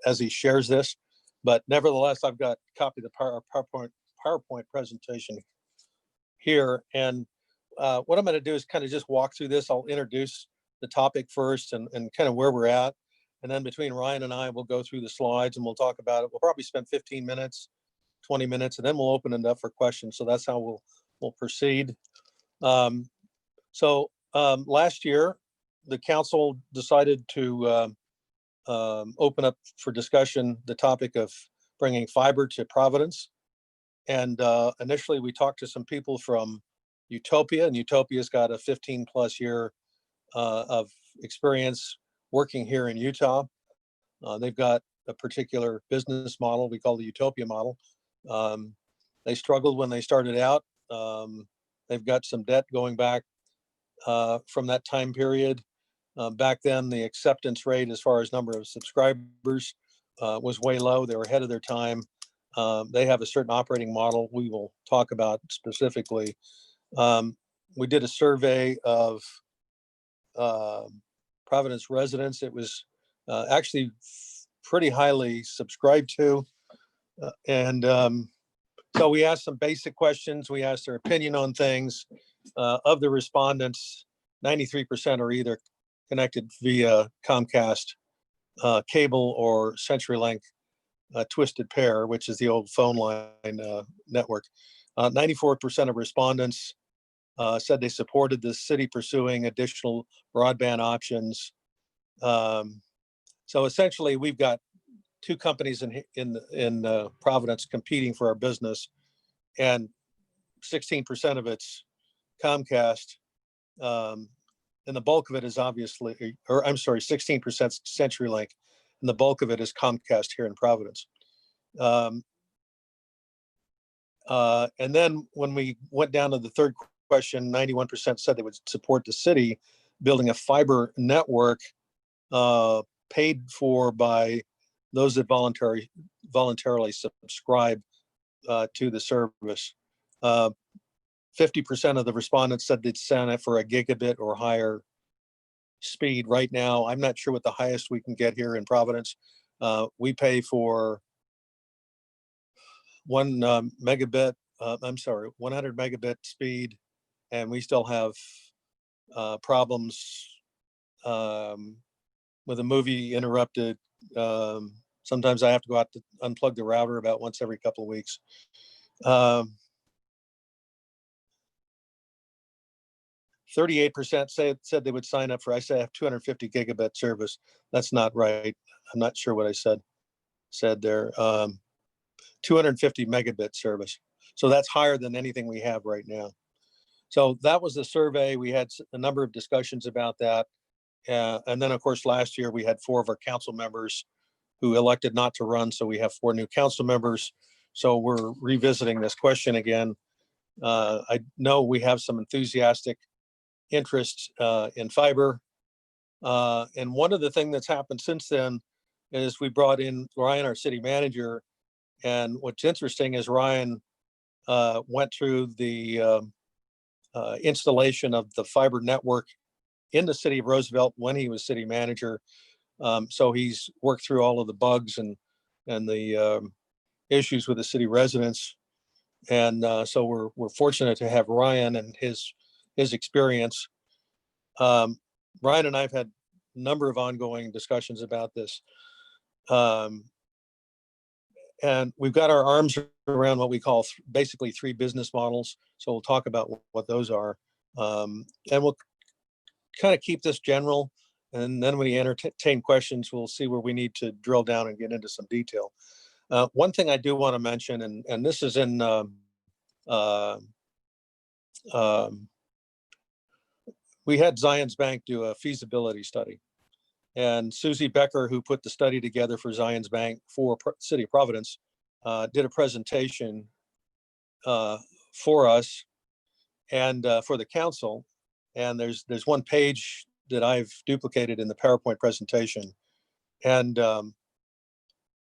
as he shares this, but nevertheless, I've got a copy of the PowerPoint presentation here. And what I'm going to do is kind of just walk through this. I'll introduce the topic first and kind of where we're at. And then between Ryan and I, we'll go through the slides and we'll talk about it. We'll probably spend 15 minutes, 20 minutes, and then we'll open it up for questions. So that's how we'll proceed. Last year, the council decided to open up for discussion the topic of bringing fiber to Providence. And initially, we talked to some people from Utopia, and Utopia's got a 15+ year of experience working here in Utah. They've got a particular business model we call the Utopia Model. They struggled when they started out. They've got some debt going back from that time period. Back then, the acceptance rate as far as number of subscribers was way low. They were ahead of their time. They have a certain operating model we will talk about specifically. We did a survey of Providence residents. It was actually pretty highly subscribed to. So we asked some basic questions. We asked their opinion on things. Of the respondents, 93% are either connected via Comcast cable or CenturyLink twisted pair, which is the old phone line network. 94% of respondents said they supported the city pursuing additional broadband options. So essentially, we've got two companies in Providence competing for our business, and 16% of it's Comcast, and the bulk of it is obviously, or I'm sorry, 16% CenturyLink, and the bulk of it is Comcast here in Providence. And then when we went down to the third question, 91% said they would support the city building a fiber network paid for by those that voluntarily subscribe to the service. 50% of the respondents said they'd sign up for a gigabit or higher speed. Right now, I'm not sure what the highest we can get here in Providence. We pay for 100 megabit speed, and we still have problems with a movie interrupted. Sometimes I have to go out to unplug the router about once every couple of weeks. 38% said they would sign up for, I say I have 250 gigabit service. That's not right. I'm not sure what I said there. 250 megabit service. So that's higher than anything we have right now. So that was the survey. We had a number of discussions about that. And then of course, last year we had 4 of our council members who elected not to run. So we have 4 new council members. So we're revisiting this question again. I know we have some enthusiastic interest in fiber. And one of the things that's happened since then is we brought in Ryan, our city manager. And what's interesting is Ryan went through the installation of the fiber network in the city of Roosevelt when he was city manager. So he's worked through all of the bugs and the issues with the city residents. And so we're fortunate to have Ryan and his experience. Ryan and I've had a number of ongoing discussions about this. And we've got our arms around what we call basically 3 business models. So we'll talk about what those are. And we'll kind of keep this general. And then when we entertain questions, we'll see where we need to drill down and get into some detail. One thing I do want to mention, and this is in we had Zions Bank do a feasibility study. And Susie Becker, who put the study together for Zions Bank for City of Providence, did a presentation for us and for the council. And there's one page that I've duplicated in the PowerPoint presentation. And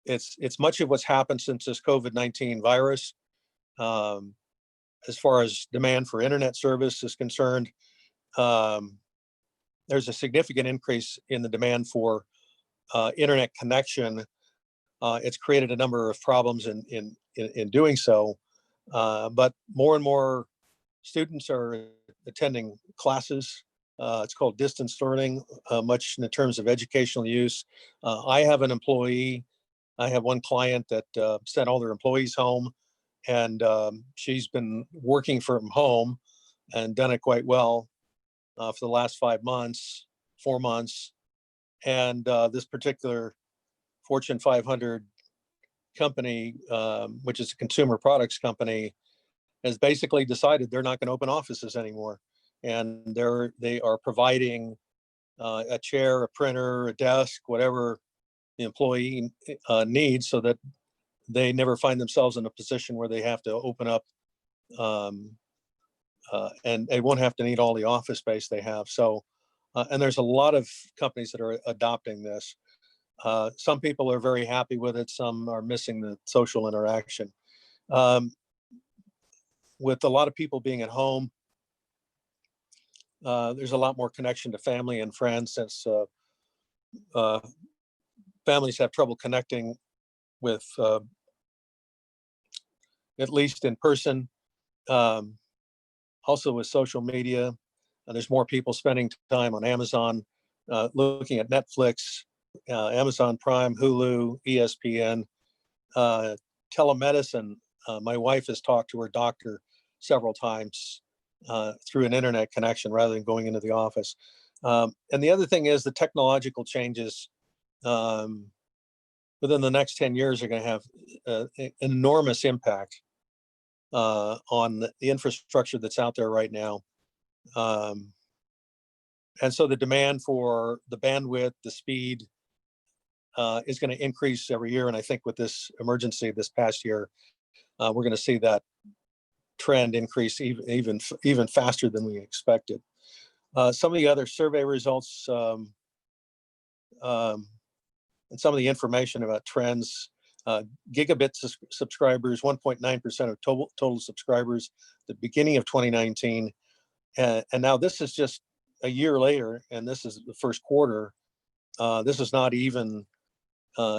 it's much of what's happened since this COVID-19 virus. As far as demand for internet service is concerned, there's a significant increase in the demand for internet connection, it's created a number of problems in doing so. But more and more students are attending classes. It's called distance learning, much in the terms of educational use. I have an employee. I have one client that sent all their employees home, and she's been working from home and done it quite well for the last 5 months, 4 months. And this particular Fortune 500 company, which is a consumer products company, has basically decided they're not going to open offices anymore, and they are providing a chair, a printer, a desk, whatever the employee needs, so that they never find themselves in a position where they have to open up, and they won't have to need all the office space they have. So, and there's a lot of companies that are adopting this. Some people are very happy with it. Some are missing the social interaction. With a lot of people being at home, there's a lot more connection to family and friends, since families have trouble connecting with, at least in person. Also with social media, there's more people spending time on Amazon, looking at Netflix, Amazon Prime, Hulu, ESPN, telemedicine. My wife has talked to her doctor several times through an internet connection rather than going into the office. And the other thing is the technological changes within the next 10 years are going to have an enormous impact on the infrastructure that's out there right now. And so the demand for the bandwidth, the speed, is going to increase every year. And I think with this emergency this past year, we're going to see that trend increase even faster than we expected. Some of the other survey results, and some of the information about trends: gigabit subscribers, 1.9% of total subscribers at the beginning of 2019. And now this is just a year later, and this is the first quarter. This is not even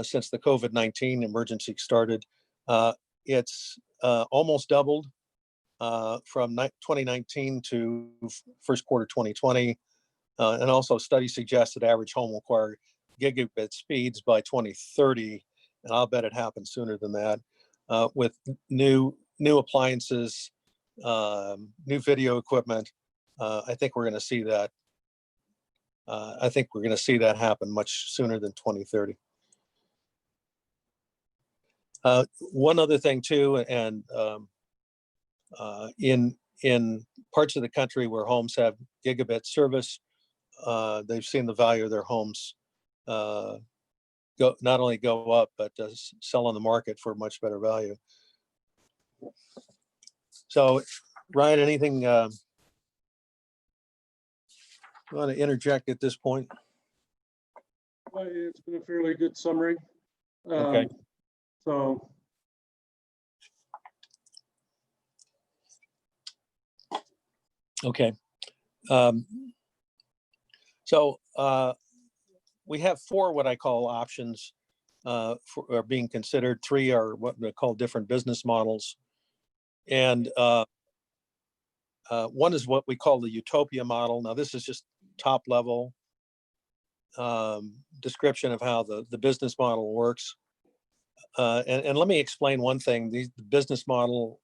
since the COVID-19 emergency started. It's almost doubled from 2019 to first quarter 2020. And also studies suggest that average home will acquire gigabit speeds by 2030. And I'll bet it happens sooner than that, with new appliances, new video equipment. I think we're going to see that. I think we're going to see that happen much sooner than 2030. One other thing too, and in parts of the country where homes have gigabit service, they've seen the value of their homes not only go up, but sell on the market for much better value. So, Ryan, anything you want to interject at this point? It's been a fairly good summary. Okay. So. Okay. We have 4 what I call options are being considered. 3 are what we call different business models. And one is what we call the Utopia model. Now, this is just top level description of how the business model works. And let me explain one thing. The business model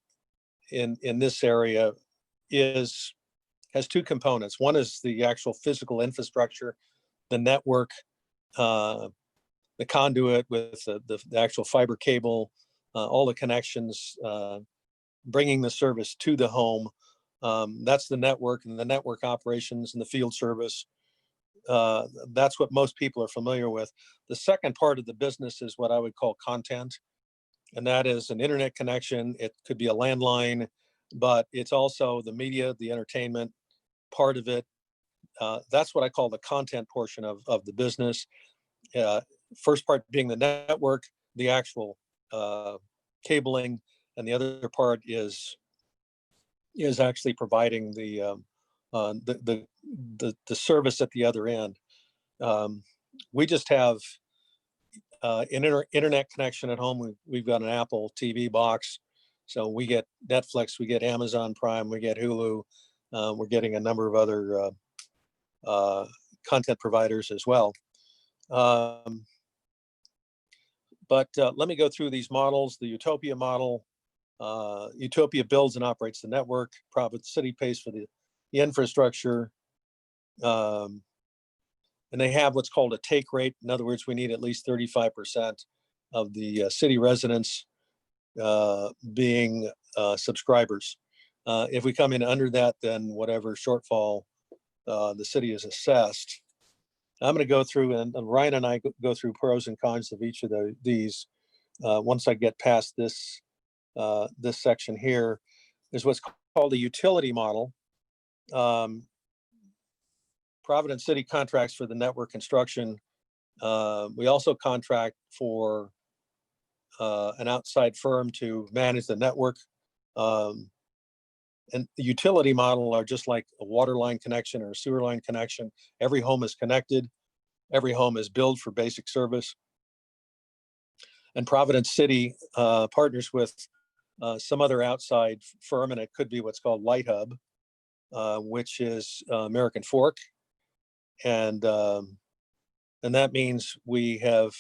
in this area has 2 components. One is the actual physical infrastructure, the network, the conduit with the actual fiber cable, all the connections, bringing the service to the home. That's the network, and the network operations and the field service. That's what most people are familiar with. The second part of the business is what I would call content, and that is an internet connection. It could be a landline, but it's also the media, the entertainment part of it. That's what I call the content portion of the business. First part being the network, the actual cabling, and the other part is actually providing the service at the other end. We just have internet connection at home. We've got an Apple TV box, so we get Netflix, we get Amazon Prime, we get Hulu. We're getting a number of other content providers as well. But let me go through these models. The Utopia model. Utopia builds and operates the network. Providence City pays for the infrastructure. And they have what's called a take rate. In other words, we need at least 35% of the city residents being subscribers. If we come in under that, then whatever shortfall the city is assessed. I'm going to go through, and Ryan and I go through pros and cons of each of these. Once I get past this this section here, there's what's called a utility model. Providence City contracts for the network construction. We also contract for an outside firm to manage the network. And the utility model are just like a water line connection or a sewer line connection. Every home is connected. Every home is billed for basic service. And Providence City partners with some other outside firm, and it could be what's called Light Hub, which is American Fork. And that means we have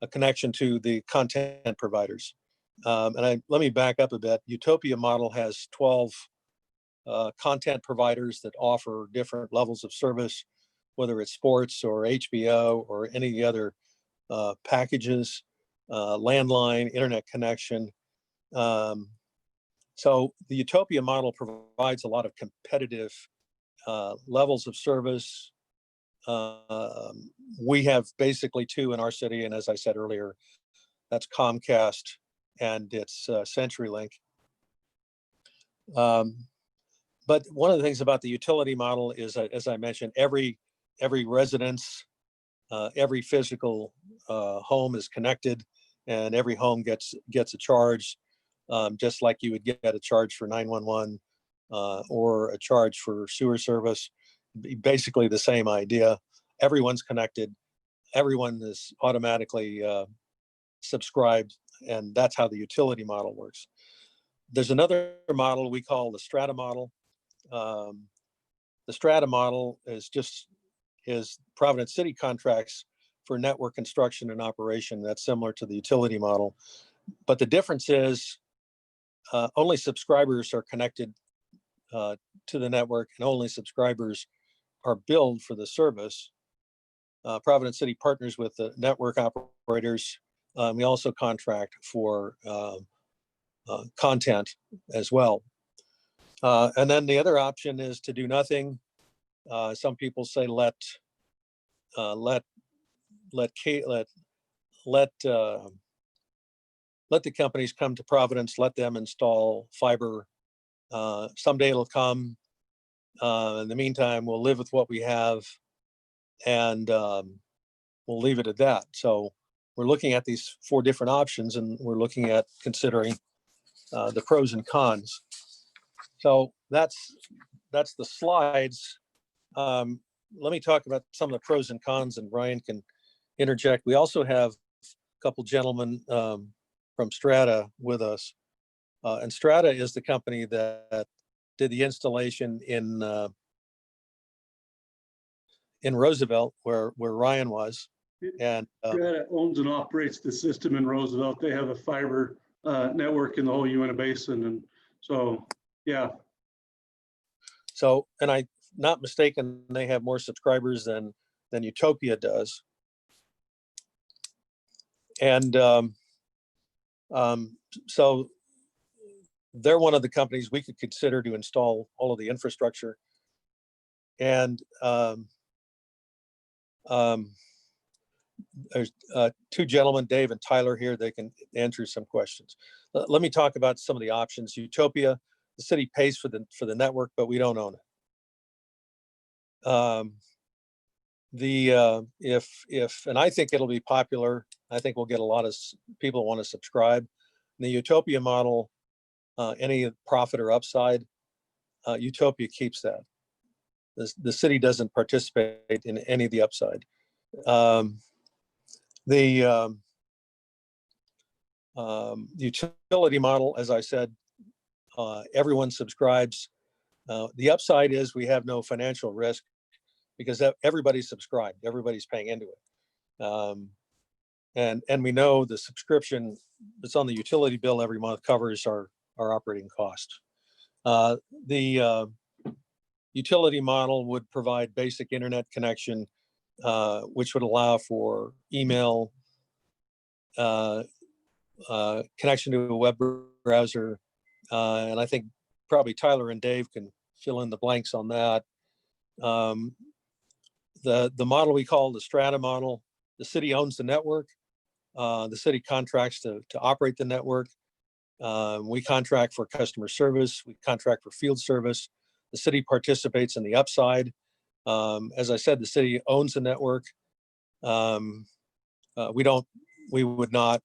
a connection to the content providers. Let me back up a bit. Utopia model has 12 content providers that offer different levels of service, whether it's sports or HBO or any other packages, landline, internet connection. So the Utopia model provides a lot of competitive levels of service. We have basically two in our city, and as I said earlier, that's Comcast and it's CenturyLink. But one of the things about the utility model is, as I mentioned, every residence, every physical home is connected, and every home gets a charge, just like you would get a charge for 911 or a charge for sewer service. Basically the same idea. Everyone's connected. Everyone is automatically subscribed, and that's how the utility model works. There's another model we call the Strata Model. The Strata Model is Providence City contracts for network construction and operation. That's similar to the utility model, but the difference is only subscribers are connected to the network, and only subscribers are billed for the service. Providence City partners with the network operators. We also contract for content as well. And then the other option is to do nothing. Some people say let the companies come to Providence, let them install fiber. Someday it'll come. In the meantime, we'll live with what we have, and we'll leave it at that. So we're looking at these 4 different options, and we're looking at considering the pros and cons. So that's the slides. Let me talk about some of the pros and cons, and Ryan can interject. We also have a couple gentlemen from Strata with us. And Strata is the company that did the installation in Roosevelt, where Ryan was. And Strata owns and operates the system in Roosevelt. They have a fiber network in the whole Uinta Basin, and so yeah. So, and I'm not mistaken, they have more subscribers than Utopia does. And so they're one of the companies we could consider to install all of the infrastructure. And there's 2 gentlemen, Dave and Tyler, here. They can answer some questions. Let me talk about some of the options. Utopia, the city pays for the network, but we don't own it. And I think it'll be popular. I think we'll get a lot of people want to subscribe. In the Utopia model, any profit or upside, Utopia keeps that. The city doesn't participate in any of the upside. The utility model, as I said, everyone subscribes. The upside is we have no financial risk because everybody's subscribed, everybody's paying into it. And we know the subscription that's on the utility bill every month covers our operating costs. The utility model would provide basic internet connection, which would allow for email, connection to a web browser, and I think probably Tyler and Dave can fill in the blanks on that. The model we call the Strata Model, the city owns the network. The city contracts to operate the network. We contract for customer service. We contract for field service. The city participates in the upside. As I said, the city owns the network. We would not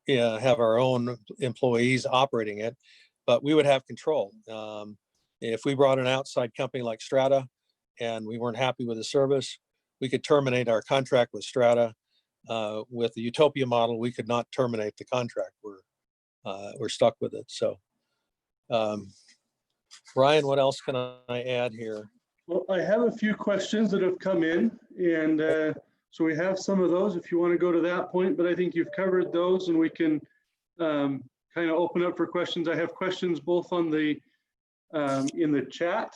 have our own employees operating it, but we would have control. If we brought an outside company like Strata and we weren't happy with the service, we could terminate our contract with Strata. With the Utopia model, we could not terminate the contract. We're stuck with it. So, Brian, what else can I add here? Well, I have a few questions that have come in, and so we have some of those if you want to go to that point, but I think you've covered those and we can kind of open up for questions. I have questions both on the in the chat,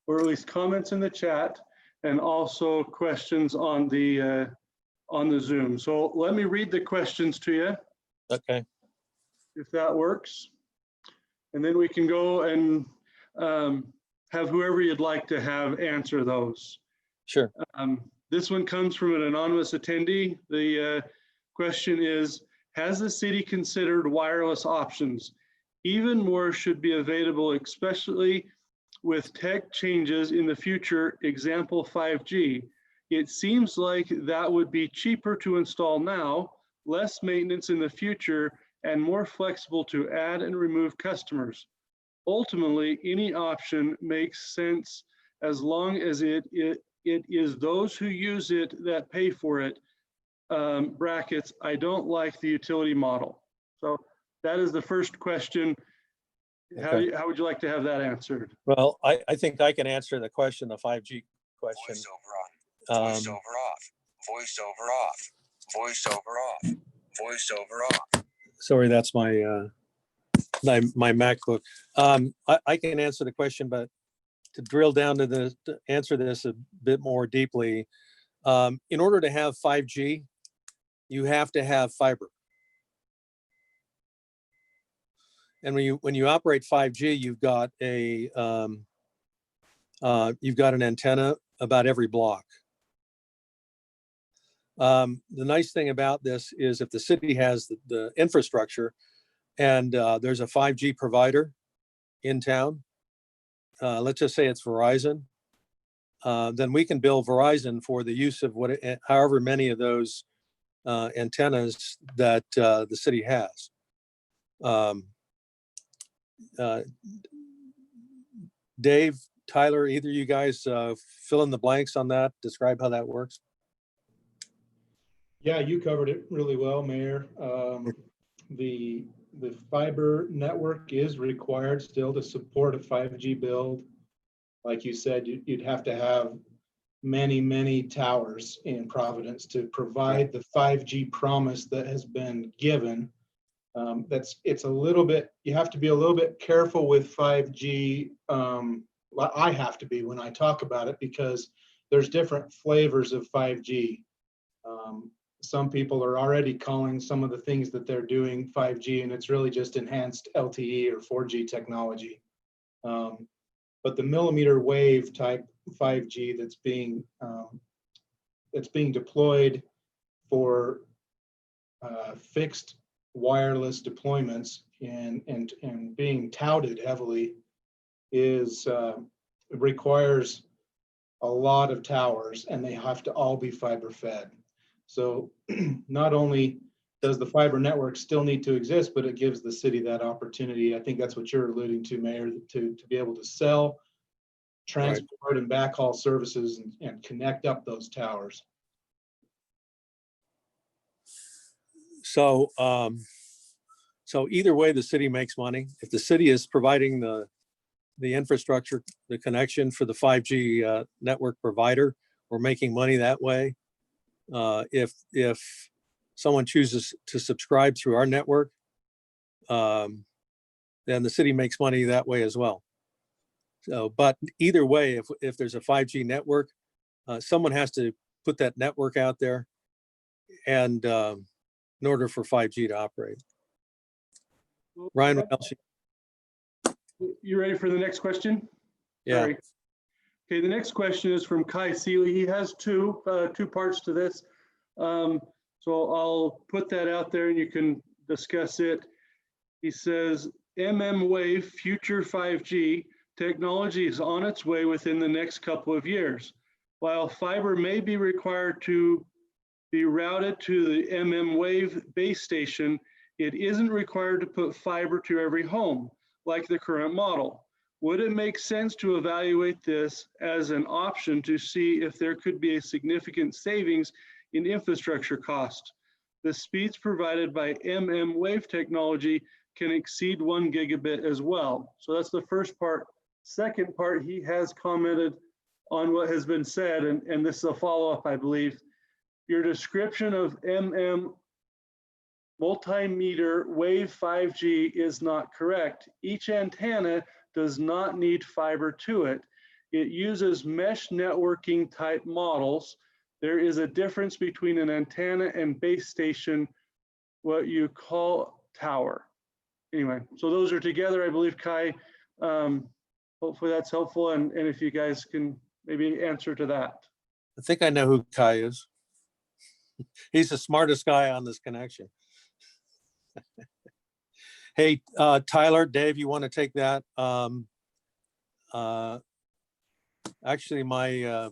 or at least comments in the chat, and also questions on the Zoom. So let me read the questions to you. Okay. If that works. And then we can go and have whoever you'd like to have answer those. Sure. This one comes from an anonymous attendee. The question is, has the city considered wireless options? Even more should be available, especially with tech changes in the future, example 5G. It seems like that would be cheaper to install now, less maintenance in the future, and more flexible to add and remove customers. Ultimately, any option makes sense as long as it is those who use it that pay for it. Brackets, I don't like the utility model. So that is the first question. Okay. How would you like to have that answered? Well, I think I can answer the question, the 5G question. Voiceover on, voiceover off, voiceover off, voiceover off, voiceover off. Sorry, that's my my MacBook. I can answer the question, but to drill down to answer this a bit more deeply, in order to have 5G, you have to have fiber. And when you operate 5G, you've got an antenna about every block. The nice thing about this is if the city has the infrastructure and there's a 5G provider in town, let's just say it's Verizon, then we can bill Verizon for the use of however many of those antennas that the city has. Dave, Tyler, either of you guys fill in the blanks on that, describe how that works. Yeah, you covered it really well, Mayor. The fiber network is required still to support a 5G build. Like you said, you'd have to have many towers in Providence to provide the 5G promise that has been given. It's a little bit, you have to be a little bit careful with 5G. I have to be when I talk about it because there's different flavors of 5G. Some people are already calling some of the things that they're doing 5G, and it's really just enhanced LTE or 4G technology. But the millimeter wave type 5G that's being deployed for fixed wireless deployments and being touted heavily requires a lot of towers, and they have to all be fiber fed. So not only does the fiber network still need to exist, but it gives the city that opportunity. I think that's what you're alluding to, Mayor, to be able to sell, transport, and backhaul services and connect up those towers. So So either way, the city makes money. If the city is providing the infrastructure, the connection for the 5G network provider, we're making money that way. If someone chooses to subscribe through our network, then the city makes money that way as well. So, but either way, if there's a 5G network, someone has to put that network out there, and in order for 5G to operate. Ryan, what else? You ready for the next question? Yeah. Sorry. Okay, the next question is from Kai Seeley. He has two parts to this. So I'll put that out there and you can discuss it. He says, Wave future 5G technology is on its way within the next couple of years. While fiber may be required to be routed to the Wave base station, it isn't required to put fiber to every home, like the current model. Would it make sense to evaluate this as an option to see if there could be a significant savings in infrastructure cost? The speeds provided by Wave technology can exceed 1 gigabit as well. So that's the first part. Second part, he has commented on what has been said, and this is a follow-up, I believe. Your description of multimeter wave 5G is not correct. Each antenna does not need fiber to it. It uses mesh networking type models. There is a difference between an antenna and base station, what you call tower. Anyway, so those are together, I believe, Kai. Hopefully that's helpful, and if you guys can maybe answer to that. I think I know who Kai is. He's the smartest guy on this connection. Hey, Tyler, Dave, you want to take that? Actually, my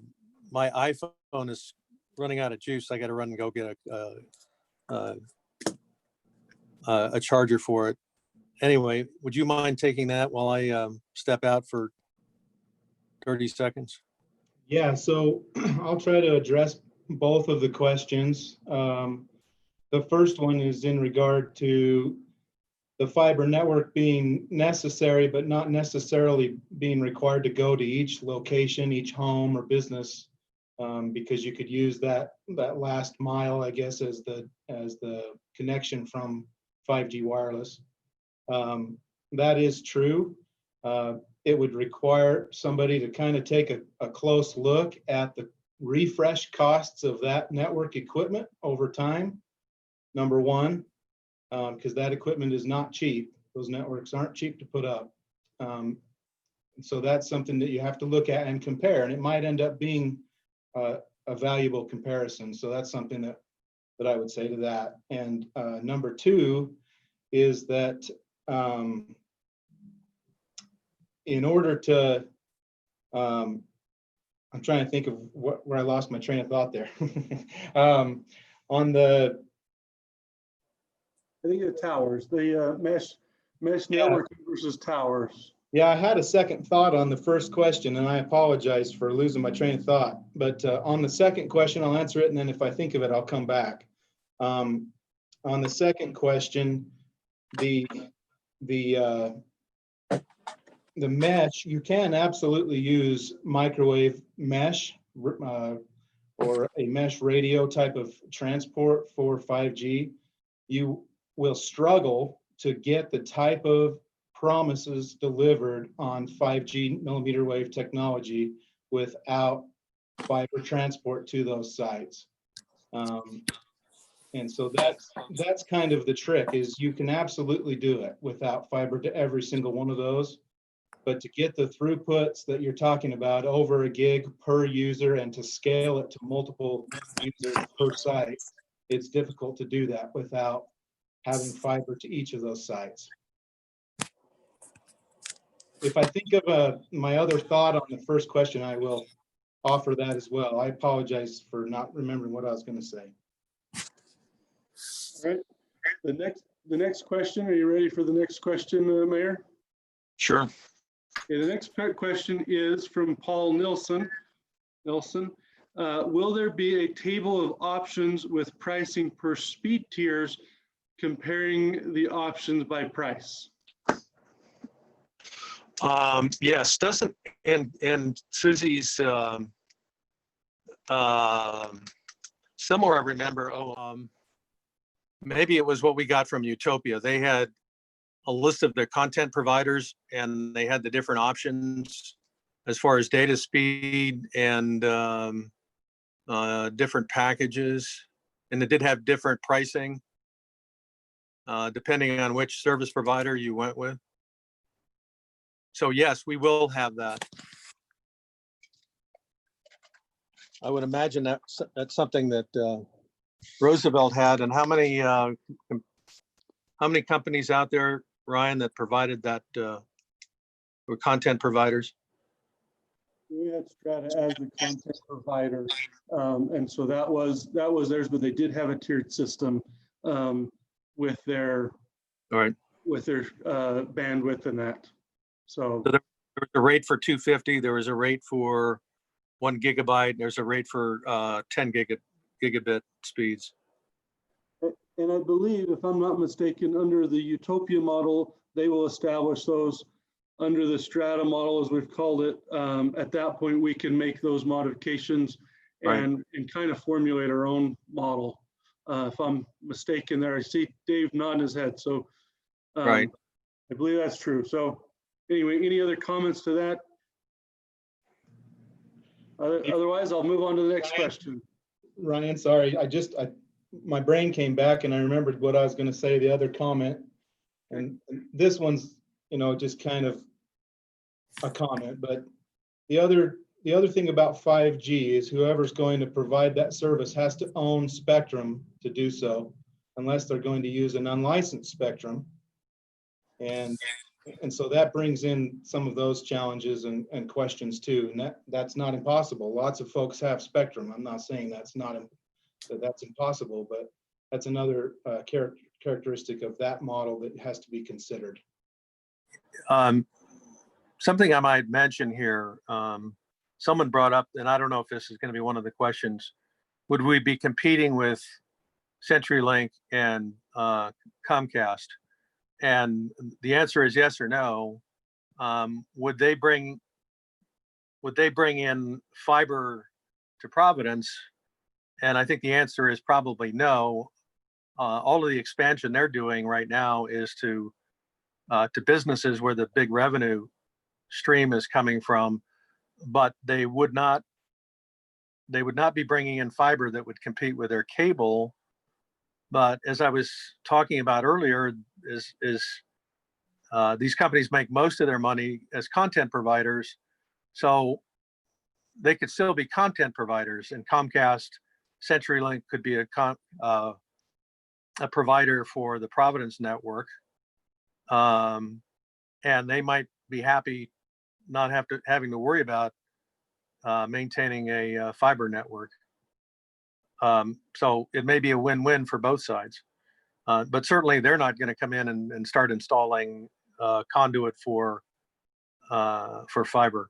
iPhone is running out of juice. I got to run and go get a charger for it. Anyway, would you mind taking that while I step out for 30 seconds? Yeah, so I'll try to address both of the questions. The first one is in regard to the fiber network being necessary, but not necessarily being required to go to each location, each home or business, because you could use that last mile, I guess, as the connection from 5G wireless. That is true. It would require somebody to kind of take a close look at the refresh costs of that network equipment over time, number one, because that equipment is not cheap. Those networks aren't cheap to put up. So that's something that you have to look at and compare, and it might end up being a valuable comparison. So that's something that I would say to that. And number two is that in order to, I'm trying to think of where I lost my train of thought there. On the, I think the towers, the mesh networking versus towers. Yeah, I had a second thought on the first question, and I apologize for losing my train of thought. But on the second question, I'll answer it, and then if I think of it, I'll come back. On the second question, the mesh, you can absolutely use microwave mesh or a mesh radio type of transport for 5G. You will struggle to get the type of promises delivered on 5G millimeter wave technology without fiber transport to those sites. And so that's kind of the trick, is you can absolutely do it without fiber to every single one of those. But to get the throughputs that you're talking about, over a gig per user, and to scale it to multiple users per site, it's difficult to do that without having fiber to each of those sites. If I think of my other thought on the first question, I will offer that as well. I apologize for not remembering what I was going to say. All right. The next question. Are you ready for the next question, Mayor? Sure. Okay, the next question is from Paul Nilsson. Will there be a table of options with pricing per speed tiers comparing the options by price? Yes, doesn't, and Susie's, somewhere I remember, maybe it was what we got from Utopia. They had a list of their content providers and they had the different options as far as data speed and different packages. And it did have different pricing depending on which service provider you went with. So yes, we will have that. I would imagine that's something that Roosevelt had. And how many companies out there, Ryan, that provided that were content providers? We had Strata as the content provider, and so that was theirs. But they did have a tiered system with their All right. Bandwidth and that. So there was a rate for 250. There was a rate for 1 gigabyte. There's a rate for 10 gigabit speeds. And I believe, if I'm not mistaken, under the Utopia model, they will establish those. Under the Strata model, as we've called it, at that point, we can make those modifications and kind of formulate our own model. If I'm mistaken there, I see Dave nodding his head. So I believe that's true. So anyway, any other comments to that? Otherwise, I'll move on to the next question. Ryan, sorry, my brain came back and I remembered what I was going to say, the other comment. And this one's, just kind of a comment, but the other thing about 5G is whoever's going to provide that service has to own spectrum to do so, unless they're going to use an unlicensed spectrum. And so that brings in some of those challenges and questions too. And that's not impossible. Lots of folks have spectrum. I'm not saying that's impossible, but that's another characteristic of that model that has to be considered. Something I might mention here, someone brought up, and I don't know if this is going to be one of the questions, would we be competing with CenturyLink and Comcast? And the answer is yes or no. Would they bring in fiber to Providence? And I think the answer is probably no. All of the expansion they're doing right now is to businesses where the big revenue stream is coming from, but they would not be bringing in fiber that would compete with their cable. But as I was talking about earlier, these companies make most of their money as content providers, so they could still be content providers. And Comcast, CenturyLink could be a provider for the Providence network, and they might be happy not having to worry about maintaining a fiber network. So it may be a win-win for both sides, but certainly they're not going to come in and start installing conduit for fiber.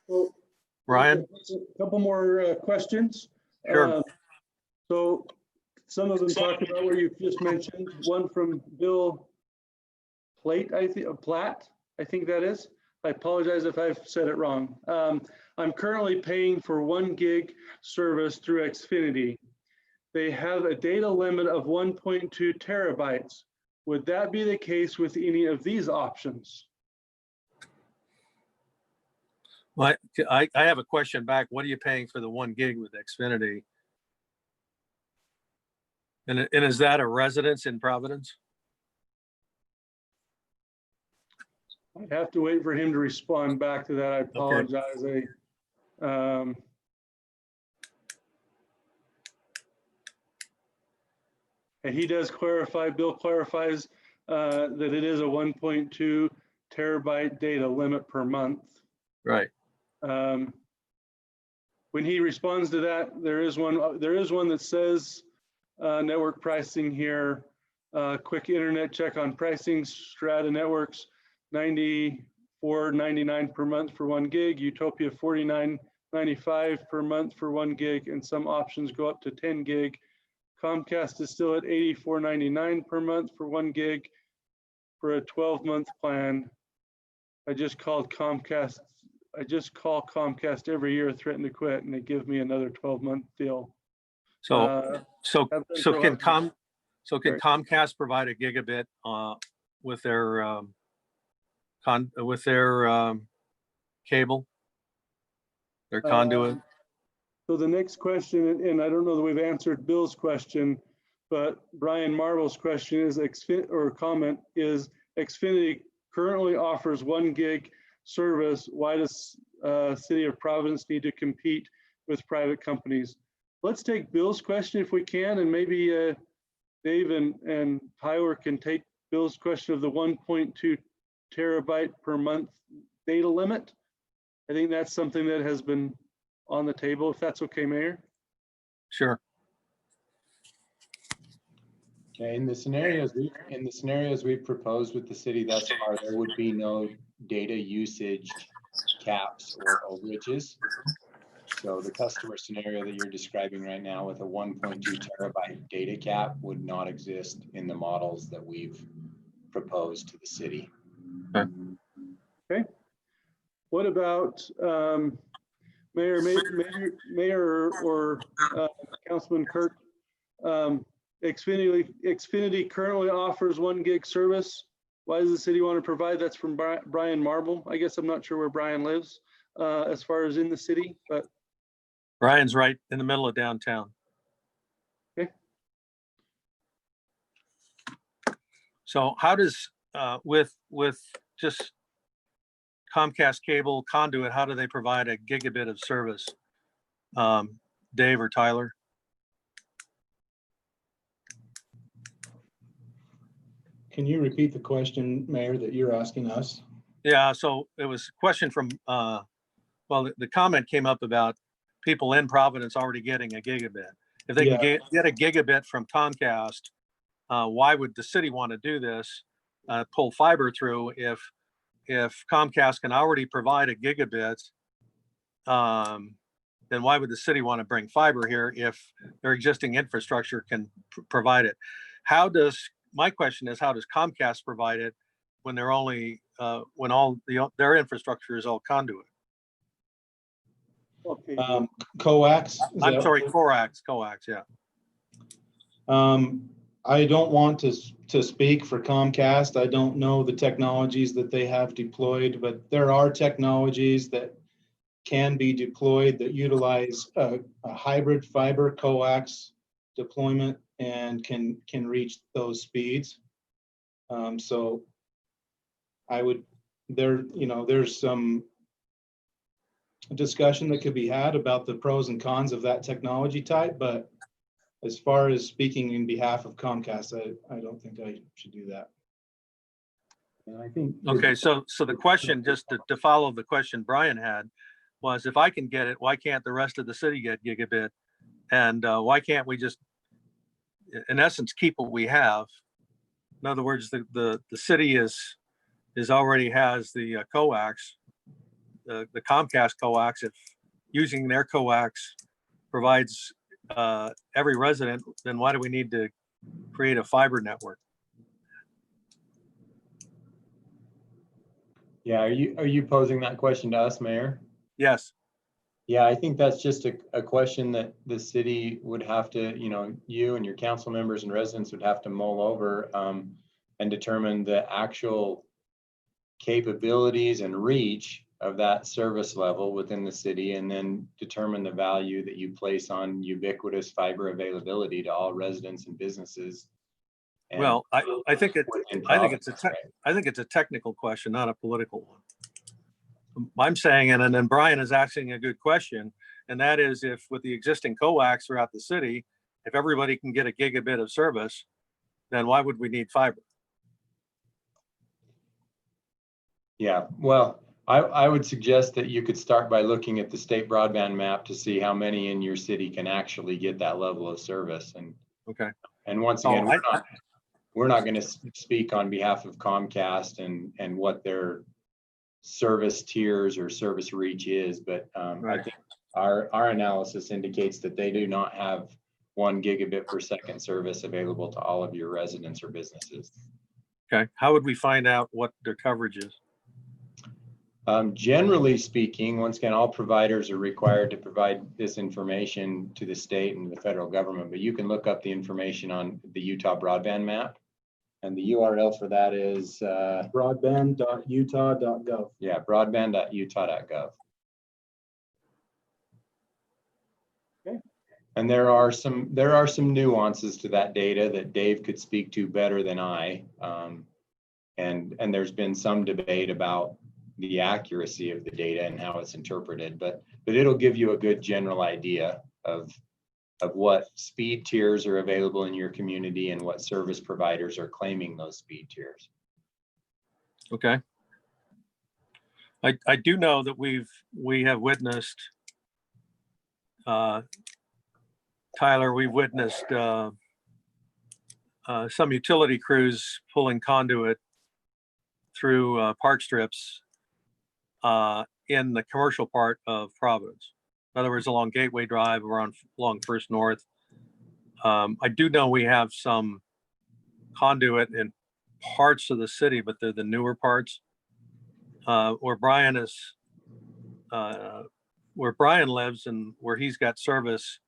Well, Ryan? A couple more questions. Sure. So some of them talk about what you've just mentioned. One from Bill Platt, I think that is. I apologize if I've said it wrong. I'm currently paying for 1 gig service through Xfinity. They have a data limit of 1.2 terabytes. Would that be the case with any of these options? Well, I have a question back. What are you paying for the 1 gig with Xfinity? And is that a residence in Providence? I have to wait for him to respond back to that. I apologize. Okay. And he does clarify, Bill clarifies that it is a 1.2 terabyte data limit per month. Right. When he responds to that, there is one that says network pricing here, quick internet check on pricing, Strata Networks, $94.99 per month for 1 gig, Utopia $49.95 per month for 1 gig, and some options go up to 10 gig Comcast is still at $84.99 per month for 1 gig for a 12-month plan. I just call Comcast every year, threaten to quit, and they give me another 12-month deal. So, so Sorry. can Comcast provide a gigabit with their cable, their conduit? So the next question, and I don't know that we've answered Bill's question, but Brian Marvel's question is, comment is, Xfinity currently offers 1 gig service. Why does City of Providence need to compete with private companies? Let's take Bill's question if we can, and maybe Dave and Tyler can take Bill's question of the 1.2 terabyte per month data limit. I think that's something that has been on the table, if that's okay, Mayor. Sure. Okay, in the scenarios we've proposed with the city thus far, there would be no data usage caps or overages. So the customer scenario that you're describing right now with a 1.2 terabyte data cap would not exist in the models that we've proposed to the city. Okay. What about Mayor or Councilman Kirk? Xfinity currently offers 1 gig service. Why does the city want to provide? That's from Brian Marble. I guess I'm not sure where Brian lives as far as in the city, but Brian's right in the middle of downtown. Okay. So how does with just Comcast cable conduit, how do they provide a gigabit of service? Dave or Tyler? Can you repeat the question, Mayor, that you're asking us? Yeah, so it was a question from, well, the comment came up about people in Providence already getting a gigabit. If they can get a gigabit from Comcast, why would the city want to do this, pull fiber through if Comcast can already provide a gigabit, then why would the city want to bring fiber here if their existing infrastructure can provide it? My question is, how does Comcast provide it when they're only, when all their infrastructure is all conduit? okay. Coax? I'm sorry, coax, yeah. I don't want to speak for Comcast. I don't know the technologies that they have deployed, but there are technologies that can be deployed that utilize a hybrid fiber coax deployment and can reach those speeds. So I would, there's some discussion that could be had about the pros and cons of that technology type, but as far as speaking in behalf of Comcast, I don't think I should do that. And I think. Okay, so the question, just to follow the question Brian had, was if I can get it, why can't the rest of the city get gigabit? And why can't we just, in essence, keep what we have? In other words, the city is already has the coax, the Comcast coax. If using their coax provides every resident, then why do we need to create a fiber network? Yeah, are you posing that question to us, Mayor? Yes. Yeah, I think that's just a question that the city would have to, you and your council members and residents would have to mull over and determine the actual capabilities and reach of that service level within the city, and then determine the value that you place on ubiquitous fiber availability to all residents and businesses. And well, I think it's a technical question, not a political one. I'm saying, and then Brian is asking a good question, and that is, if with the existing coax throughout the city, if everybody can get a gigabit of service, then why would we need fiber? Yeah, well, I would suggest that you could start by looking at the state broadband map to see how many in your city can actually get that level of service. And okay. And once again, we're not going to speak on behalf of Comcast and what their service tiers or service reach is, but Right. I think our analysis indicates that they do not have 1 gigabit per second service available to all of your residents or businesses. Okay, how would we find out what their coverage is? Generally speaking, once again, all providers are required to provide this information to the state and the federal government, but you can look up the information on the Utah broadband map. And the URL for that is broadband.utah.gov. yeah, broadband.utah.gov. Okay. And there are some nuances to that data that Dave could speak to better than I. And there's been some debate about the accuracy of the data and how it's interpreted, but it'll give you a good general idea of what speed tiers are available in your community and what service providers are claiming those speed tiers. Okay. I do know that we have witnessed, Tyler, we've witnessed some utility crews pulling conduit through park strips in the commercial part of Providence. In other words, along Gateway Drive or along First North. I do know we have some conduit in parts of the city, but they're the newer parts. Where Brian lives and where he's got service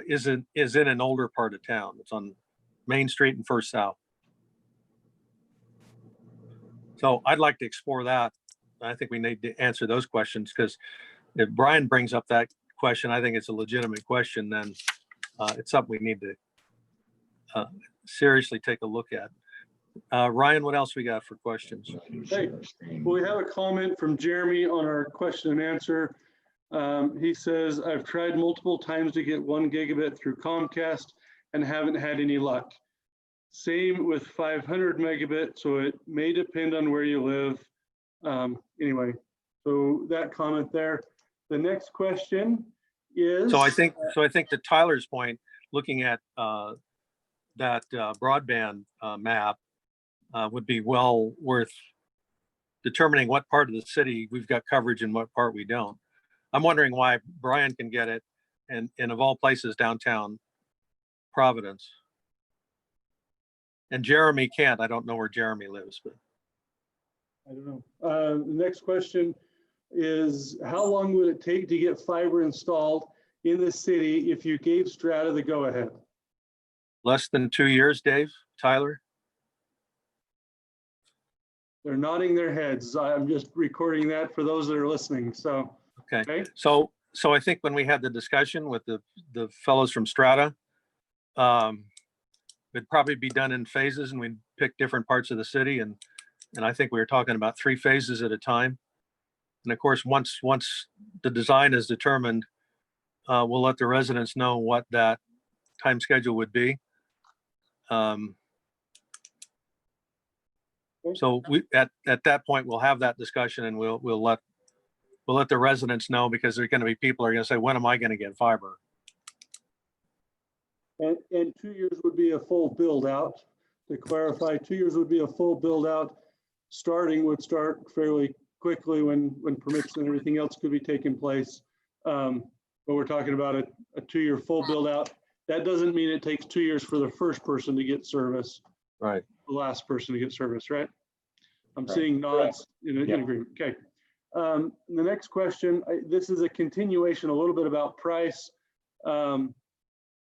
is in an older part of town. It's on Main Street and First South. So I'd like to explore that. I think we need to answer those questions, because if Brian brings up that question, I think it's a legitimate question, then it's something we need to seriously take a look at. Ryan, what else we got for questions? Hey, well, we have a comment from Jeremy on our question and answer. He says, I've tried multiple times to get 1 gigabit through Comcast and haven't had any luck. Same with 500 megabit, so it may depend on where you live. Anyway, so that comment there. The next question is. So I think to Tyler's point, looking at that broadband map would be well worth determining what part of the city we've got coverage and what part we don't. I'm wondering why Brian can get it, and of all places, downtown Providence, and Jeremy can't. I don't know where Jeremy lives, but I don't know. The next question is, how long would it take to get fiber installed in the city if you gave Strata the go-ahead? less than 2 years, Dave, Tyler? They're nodding their heads. I'm just recording that for those that are listening. So, okay. So I think when we had the discussion with the fellows from Strata, it'd probably be done in phases, and we'd pick different parts of the city. And I think we were talking about 3 phases at a time. And of course, once the design is determined, we'll let the residents know what that time schedule would be. So we at that point we'll have that discussion, and we'll let the residents know, because there are going to be people who are going to say, when am I going to get fiber? and 2 years would be a full build out. To clarify, 2 years would be a full build out. Starting would start fairly quickly when permits and everything else could be taking place. But we're talking about a 2-year full build out. That doesn't mean it takes 2 years for the first person to get service. Right. The last person to get service, right? I'm Right. seeing nods in Yeah. agreement. Okay. The next question, this is a continuation a little bit about price.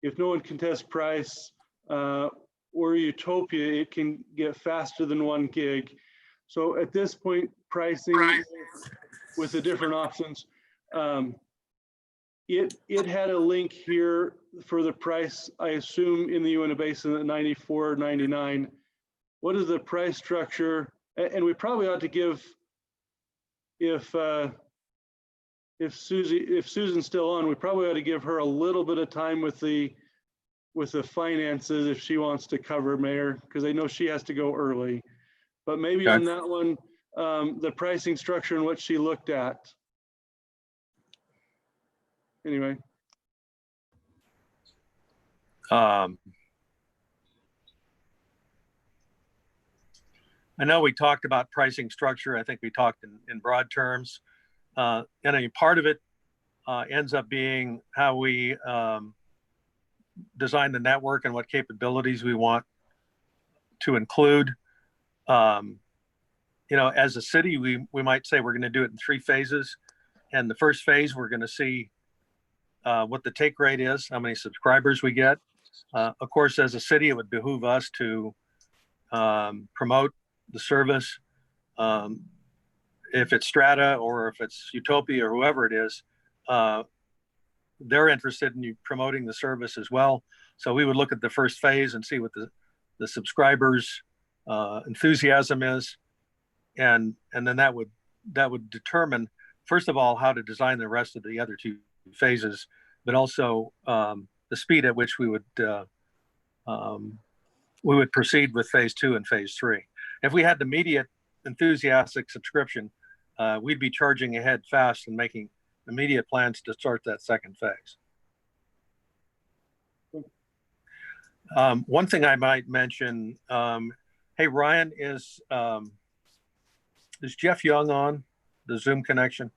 If no one can test price or Utopia, it can get faster than 1 gig. So at this point, pricing with the different options, it had a link here for the price, I assume, in the Uinta Basin at $94.99. What is the price structure? And we probably ought to give, if Susan's still on, we probably ought to give her a little bit of time with the finances if she wants to cover, Mayor, because I know she has to go early. But maybe Okay. on that one, the pricing structure and what she looked at. Anyway. I know we talked about pricing structure. I think we talked in broad terms. And a part of it ends up being how we design the network and what capabilities we want to include. You know, as a city, we might say we're going to do it in 3 phases. And the first phase, we're going to see what the take rate is, how many subscribers we get. Of course, as a city, it would behoove us to promote the service. If it's Strata or if it's Utopia or whoever it is, they're interested in you promoting the service as well. So we would look at the first phase and see what the subscribers' enthusiasm is, and then that would determine, first of all, how to design the rest of the other 2 phases, but also the speed at which we would proceed with phase 2 and phase 3. If we had immediate enthusiastic subscription, we'd be charging ahead fast and making immediate plans to start that second phase. One thing I might mention, hey, Ryan, is Jeff Young on the Zoom connection?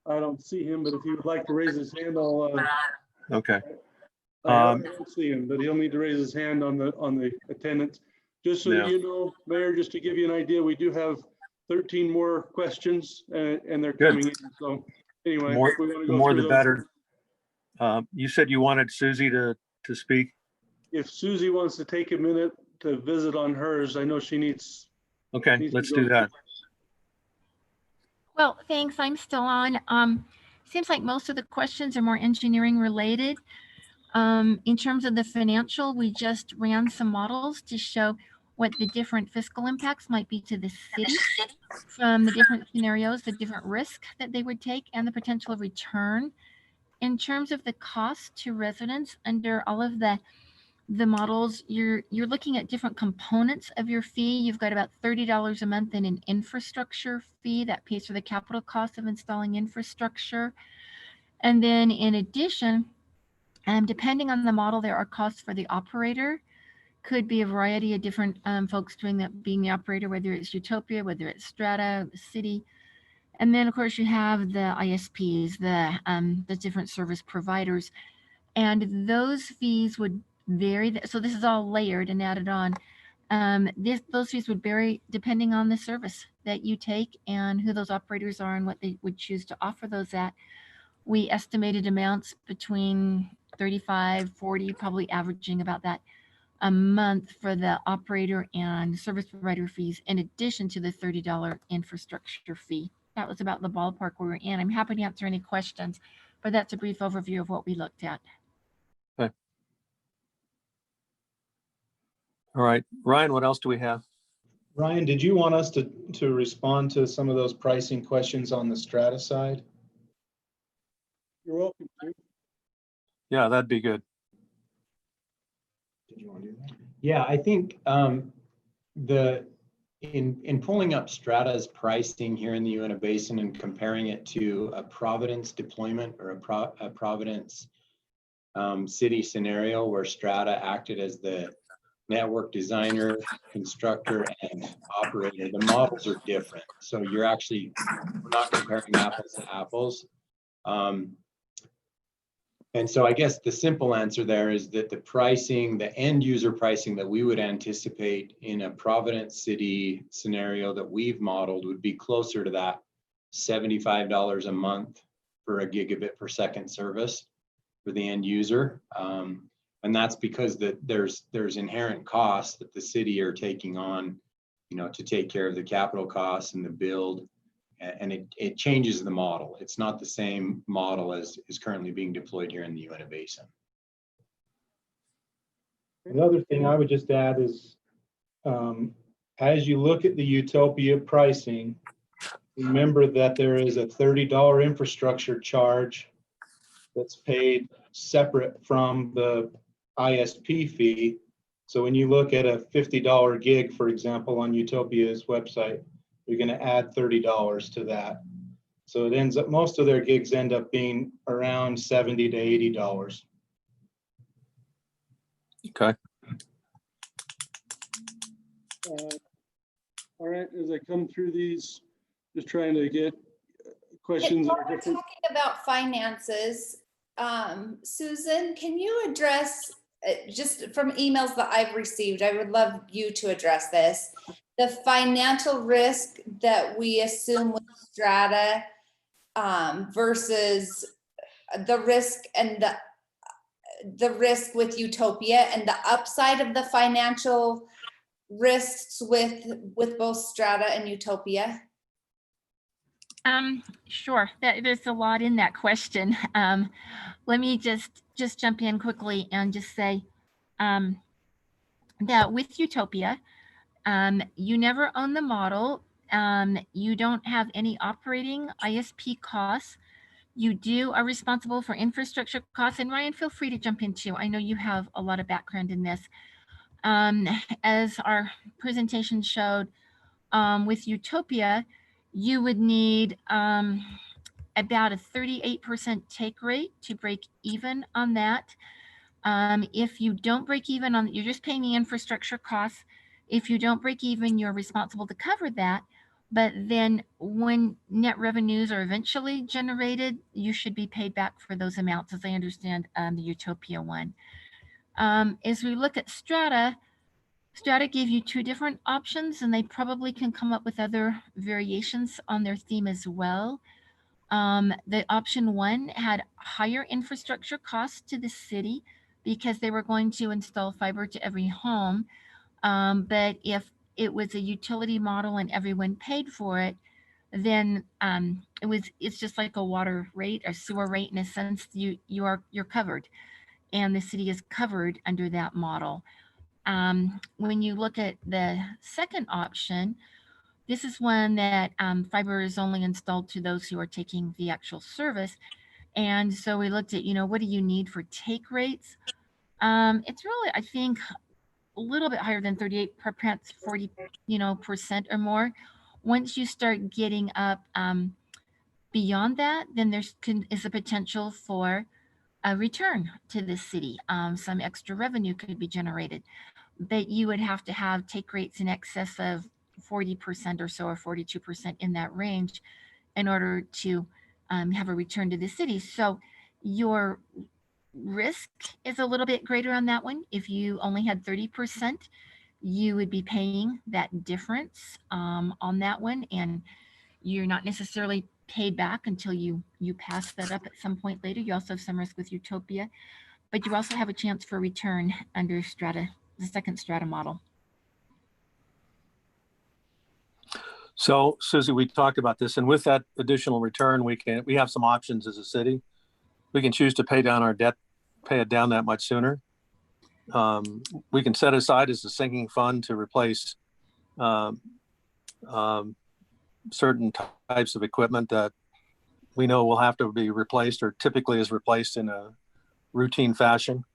I don't see him, but if he would like to raise his hand, I'll. Okay. I don't see him, but he'll need to raise his hand on the attendance. Just so Yeah. you know, Mayor, just to give you an idea, we do have 13 more questions, and they're Good. coming in. So anyway, More, we want to the go more through the those. better. You said you wanted Susie to speak? If Susie wants to take a minute to visit on hers, I know she needs. Okay, let's do that. Well, thanks. I'm still on. Seems like most of the questions are more engineering related. In terms of the financial, we just ran some models to show what the different fiscal impacts might be to the city from the different scenarios, the different risk that they would take, and the potential return. In terms of the cost to residents under all of the models, you're looking at different components of your fee. You've got about $30 a month in an infrastructure fee that pays for the capital cost of installing infrastructure. And then in addition, depending on the model, there are costs for the operator. Could be a variety of different folks doing that, being the operator, whether it's Utopia, whether it's Strata, the city. And then of course you have the ISPs, the different service providers, and those fees would vary. So this is all layered and added on. Those fees would vary depending on the service that you take and who those operators are and what they would choose to offer those at. We estimated amounts between 35, 40, probably averaging about that a month for the operator and service provider fees, in addition to the $30 infrastructure fee. That was about the ballpark we were in. I'm happy to answer any questions, but that's a brief overview of what we looked at. Okay. All right, Ryan, what else do we have? Ryan, did you want us to respond to some of those pricing questions on the Strata side? You're welcome. Yeah, that'd be good. Did you want to do that? Yeah, I think in pulling up Strata's pricing here in the Uinta Basin and comparing it to a Providence deployment or a Providence city scenario where Strata acted as the network designer, constructor, and operator, the models are different. So we're not comparing apples to apples. And so I guess the simple answer there is that the pricing, the end user pricing that we would anticipate in a Providence city scenario that we've modeled would be closer to that $75 a month for a gigabit per second service for the end user. And that's because there's inherent costs that the city are taking on, to take care of the capital costs and the build. And it changes the model. It's not the same model as is currently being deployed here in the Uinta Basin. The other thing I would just add is, as you look at the Utopia pricing, remember that there is a $30 infrastructure charge that's paid separate from the ISP fee. So when you look at a $50 gig, for example, on Utopia's website, you're going to add $30 to that. So it ends up, most of their gigs end up being around $70 to $80. Okay. All right, as I come through these, Just trying to get questions that While are we're different. talking about finances, Susan, can you address, just from emails that I've received, I would love you to address this, the financial risk that we assume with Strata versus the risk and the risk with Utopia, and the upside of the financial risks with both Strata and Utopia? Sure. There's a lot in that question. Let me just jump in quickly and just say that with Utopia, you never own the model. You don't have any operating ISP costs. You are responsible for infrastructure costs. And Ryan, feel free to jump in too. I know you have a lot of background in this. As our presentation showed, with Utopia, you would need about a 38% take rate to break even on that. If you don't break even on, you're just paying the infrastructure costs. If you don't break even, you're responsible to cover that. But then when net revenues are eventually generated, you should be paid back for those amounts, as I understand the Utopia one. As we look at Strata gave you two different options, and they probably can come up with other variations on their theme as well. The option one had higher infrastructure costs to the city because they were going to install fiber to every home. But if it was a utility model and everyone paid for it, then it's just like a water rate or sewer rate. In a sense, you're covered, and the city is covered under that model. When you look at the second option, this is one that fiber is only installed to those who are taking the actual service. And so we looked at, what do you need for take rates? It's really, I think, a little bit higher than 38, perhaps 40, percent or more. Once you start getting up beyond that, then is a potential for a return to the city. Some extra revenue could be generated, but you would have to have take rates in excess of 40% or so, or 42% in that range, in order to have a return to the city. So your risk is a little bit greater on that one. If you only had 30%, you would be paying that difference on that one, and you're not necessarily paid back until you pass that up at some point later. You also have some risk with Utopia, but you also have a chance for return under Strata, the second Strata model. So Susie, we talked about this, and with that additional return, we have some options as a city. We can choose to pay down our debt, pay it down that much sooner. We can set aside as a sinking fund to replace certain types of equipment that we know will have to be replaced, or typically is replaced in a routine fashion.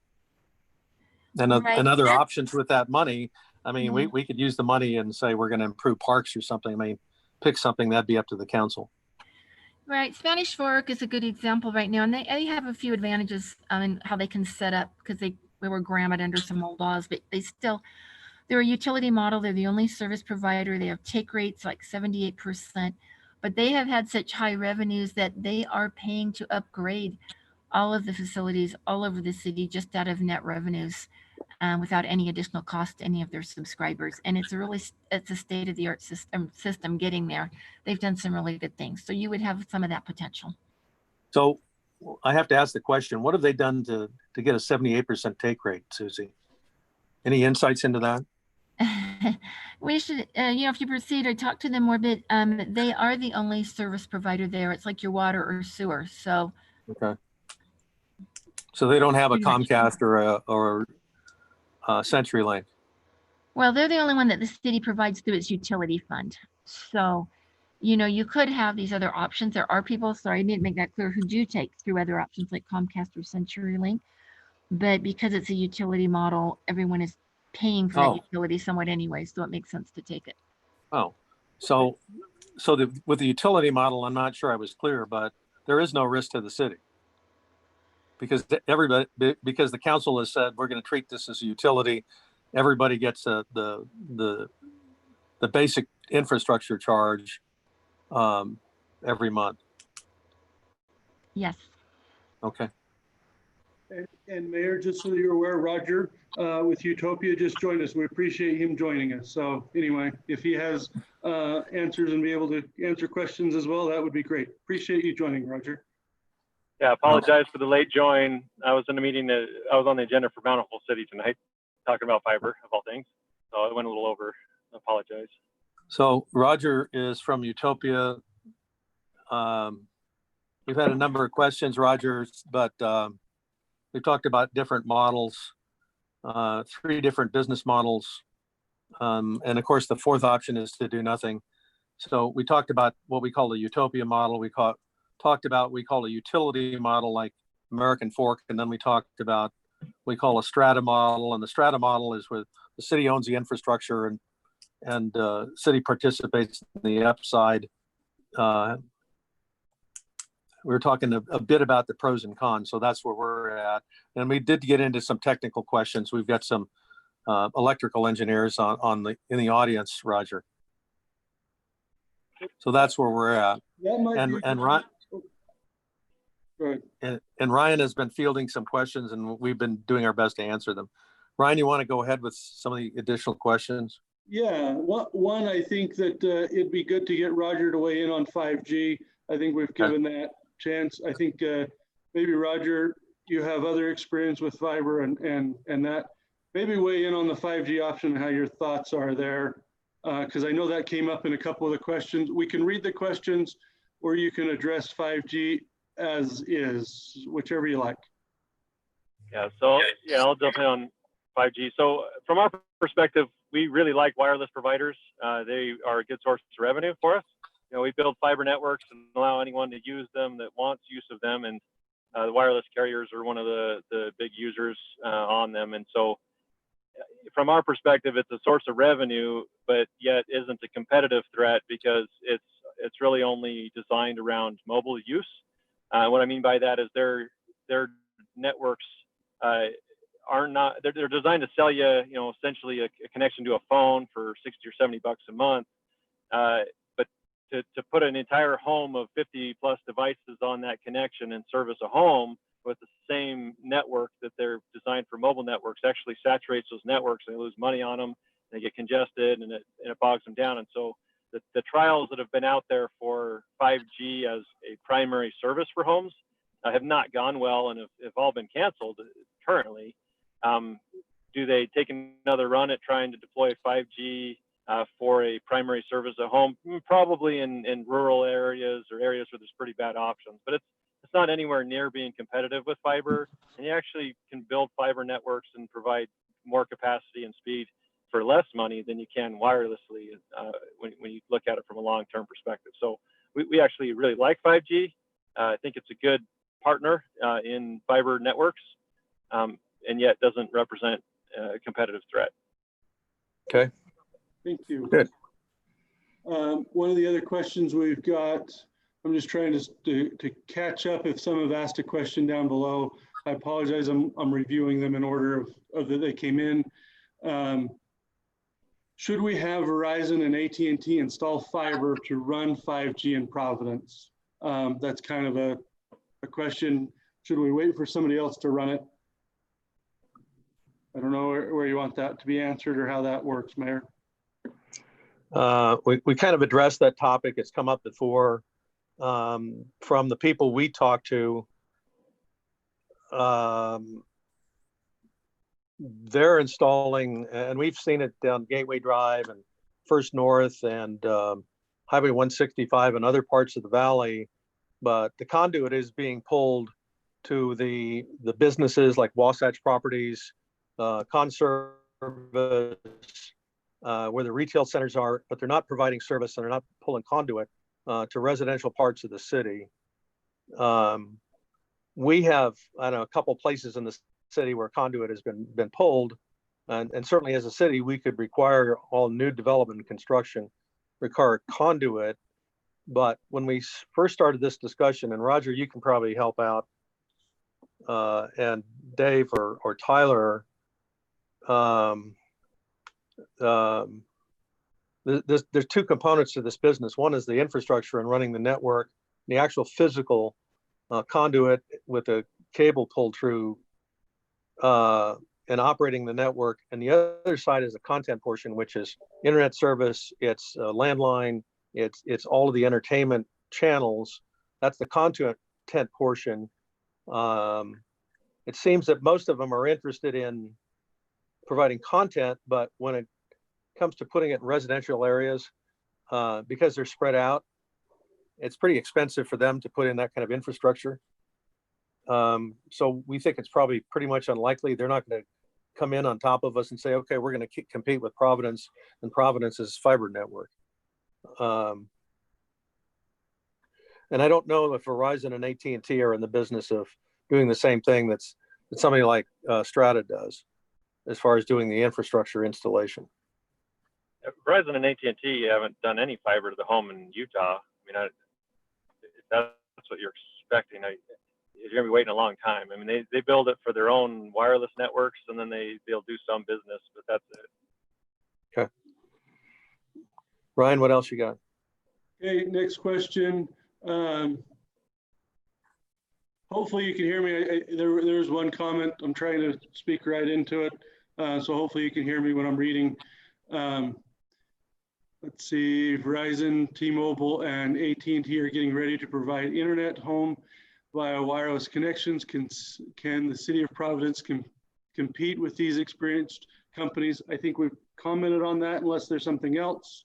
And other options with that money, I mean, we could use the money and say we're going to improve parks or something. I mean, pick something, that'd be up to the council. Right. Spanish Fork is a good example right now, and they have a few advantages in how they can set up, because they were granted under some old laws, but they're a utility model. They're the only service provider. They have take rates like 78%, but they have had such high revenues that they are paying to upgrade all of the facilities all over the city just out of net revenues, without any additional cost to any of their subscribers. And it's a state-of-the-art system getting there. They've done some really good things. So you would have some of that potential. So I have to ask the question, what have they done to get a 78% take rate, Susie? Any insights into that? We should, if you proceed or talk to them more a bit, they are the only service provider there. It's like your water or sewer. So. Okay. So they don't have a Comcast or CenturyLink. Well, they're the only one that the city provides through its utility fund. So, you could have these other options. There are people, sorry, I didn't make that clear, who do take through other options like Comcast or CenturyLink. But because it's a utility model, everyone is paying for that utility somewhat anyway. So it makes sense to take it. Oh, so with the utility model, I'm not sure I was clear, but there is no risk to the city. Because because the council has said we're going to treat this as a utility, everybody gets the basic infrastructure charge, every month. Yes. Okay. And Mayor, just so you're aware, Roger with Utopia just joined us. We appreciate him joining us. So anyway, if he has answers and be able to answer questions as well, that would be great. Appreciate you joining, Roger. Yeah, apologize for the late join. I was in a meeting that I was on the agenda for Bountiful City tonight, talking about fiber of all things. So it went a little over. I apologize. So Roger is from Utopia. We've had a number of questions, Roger, but we talked about different models, 3 different business models. And of course, the 4th option is to do nothing. So we talked about what we call the Utopia model. We call a utility model like American Fork. And then we talked about, we call a Strata model. And the Strata model is where the city owns the infrastructure and city participates in the upside. We were talking a bit about the pros and cons, so that's where we're at. And we did get into some technical questions. We've got some electrical engineers in the audience, Roger. So that's where we're at. And Ryan has been fielding some questions, and we've been doing our best to answer them. Ryan, you want to go ahead with some of the additional questions? Yeah, one, I think that it'd be good to get Roger to weigh in on 5G. I think we've given that chance. I think maybe Roger, you have other experience with fiber and that. Maybe weigh in on the 5G option, how your thoughts are there. Because I know that came up in a couple of the questions. We can read the questions, or you can address 5G as is, whichever you like. Yeah, so yeah, I'll jump in on 5G. So from our perspective, we really like wireless providers. They are a good source of revenue for us. You know, we build fiber networks and allow anyone to use them that wants use of them. And the wireless carriers are one of the big users on them. And so from our perspective, it's a source of revenue, but yet isn't a competitive threat because it's really only designed around mobile use. What I mean by that is their networks they're designed to sell you, essentially a connection to a phone for 60 or 70 bucks a month. But to put an entire home of 50 plus devices on that connection and service a home with the same network that they're designed for mobile networks actually saturates those networks. They lose money on them, they get congested, and it bogs them down. And so the trials that have been out there for 5G as a primary service for homes have not gone well and have all been canceled currently. Do they take another run at trying to deploy 5G for a primary service at home? Probably in rural areas or areas where there's pretty bad options, but it's not anywhere near being competitive with fiber. And you actually can build fiber networks and provide more capacity and speed for less money than you can wirelessly when you look at it from a long-term perspective. So we actually really like 5G. I think it's a good partner in fiber networks, and yet doesn't represent a competitive threat. Okay. Thank you. Good. One of the other questions we've got, I'm just trying to catch up if some have asked a question down below. I apologize, I'm reviewing them in order of that they came in. Should we have Verizon and AT&T install fiber to run 5G in Providence? That's kind of a question. Should we wait for somebody else to run it? I don't know where you want that to be answered or how that works, Mayor. We kind of addressed that topic. It's come up before. From the people we talked to, they're installing, and we've seen it down Gateway Drive and First North and Highway 165 and other parts of the valley, but the conduit is being pulled to the businesses like Wasatch Properties, Conservice, where the retail centers are, but they're not providing service and they're not pulling conduit to residential parts of the city. We have, I don't know, a couple places in the city where conduit has been pulled, and certainly as a city, we could require all new development and construction require conduit. But when we first started this discussion, and Roger, you can probably help out, and Dave or Tyler, there's two components to this business. One is the infrastructure and running the network, the actual physical conduit with a cable pulled through and operating the network. And the other side is the content portion, which is internet service, it's landline, it's all of the entertainment channels. That's the content portion. It seems that most of them are interested in providing content, but when it comes to putting it in residential areas, because they're spread out, it's pretty expensive for them to put in that kind of infrastructure. So we think it's probably pretty much unlikely. They're not going to come in on top of us and say, okay, we're going to compete with Providence and Providence's fiber network. And I don't know if Verizon and AT&T are in the business of doing the same thing that somebody like Strata does, as far as doing the infrastructure installation. Verizon and AT&T haven't done any fiber to the home in Utah. I mean, if that's what you're expecting, you're going to be waiting a long time. I mean, they build it for their own wireless networks, and then they'll do some business, but that's it. Okay. Ryan, what else you got? Okay, next question. Hopefully you can hear me. There's one comment. I'm trying to speak right into it. So hopefully you can hear me when I'm reading. Let's see, Verizon, T-Mobile, and AT&T are getting ready to provide internet home via wireless connections. Can the city of Providence compete with these experienced companies? I think we've commented on that, unless there's something else.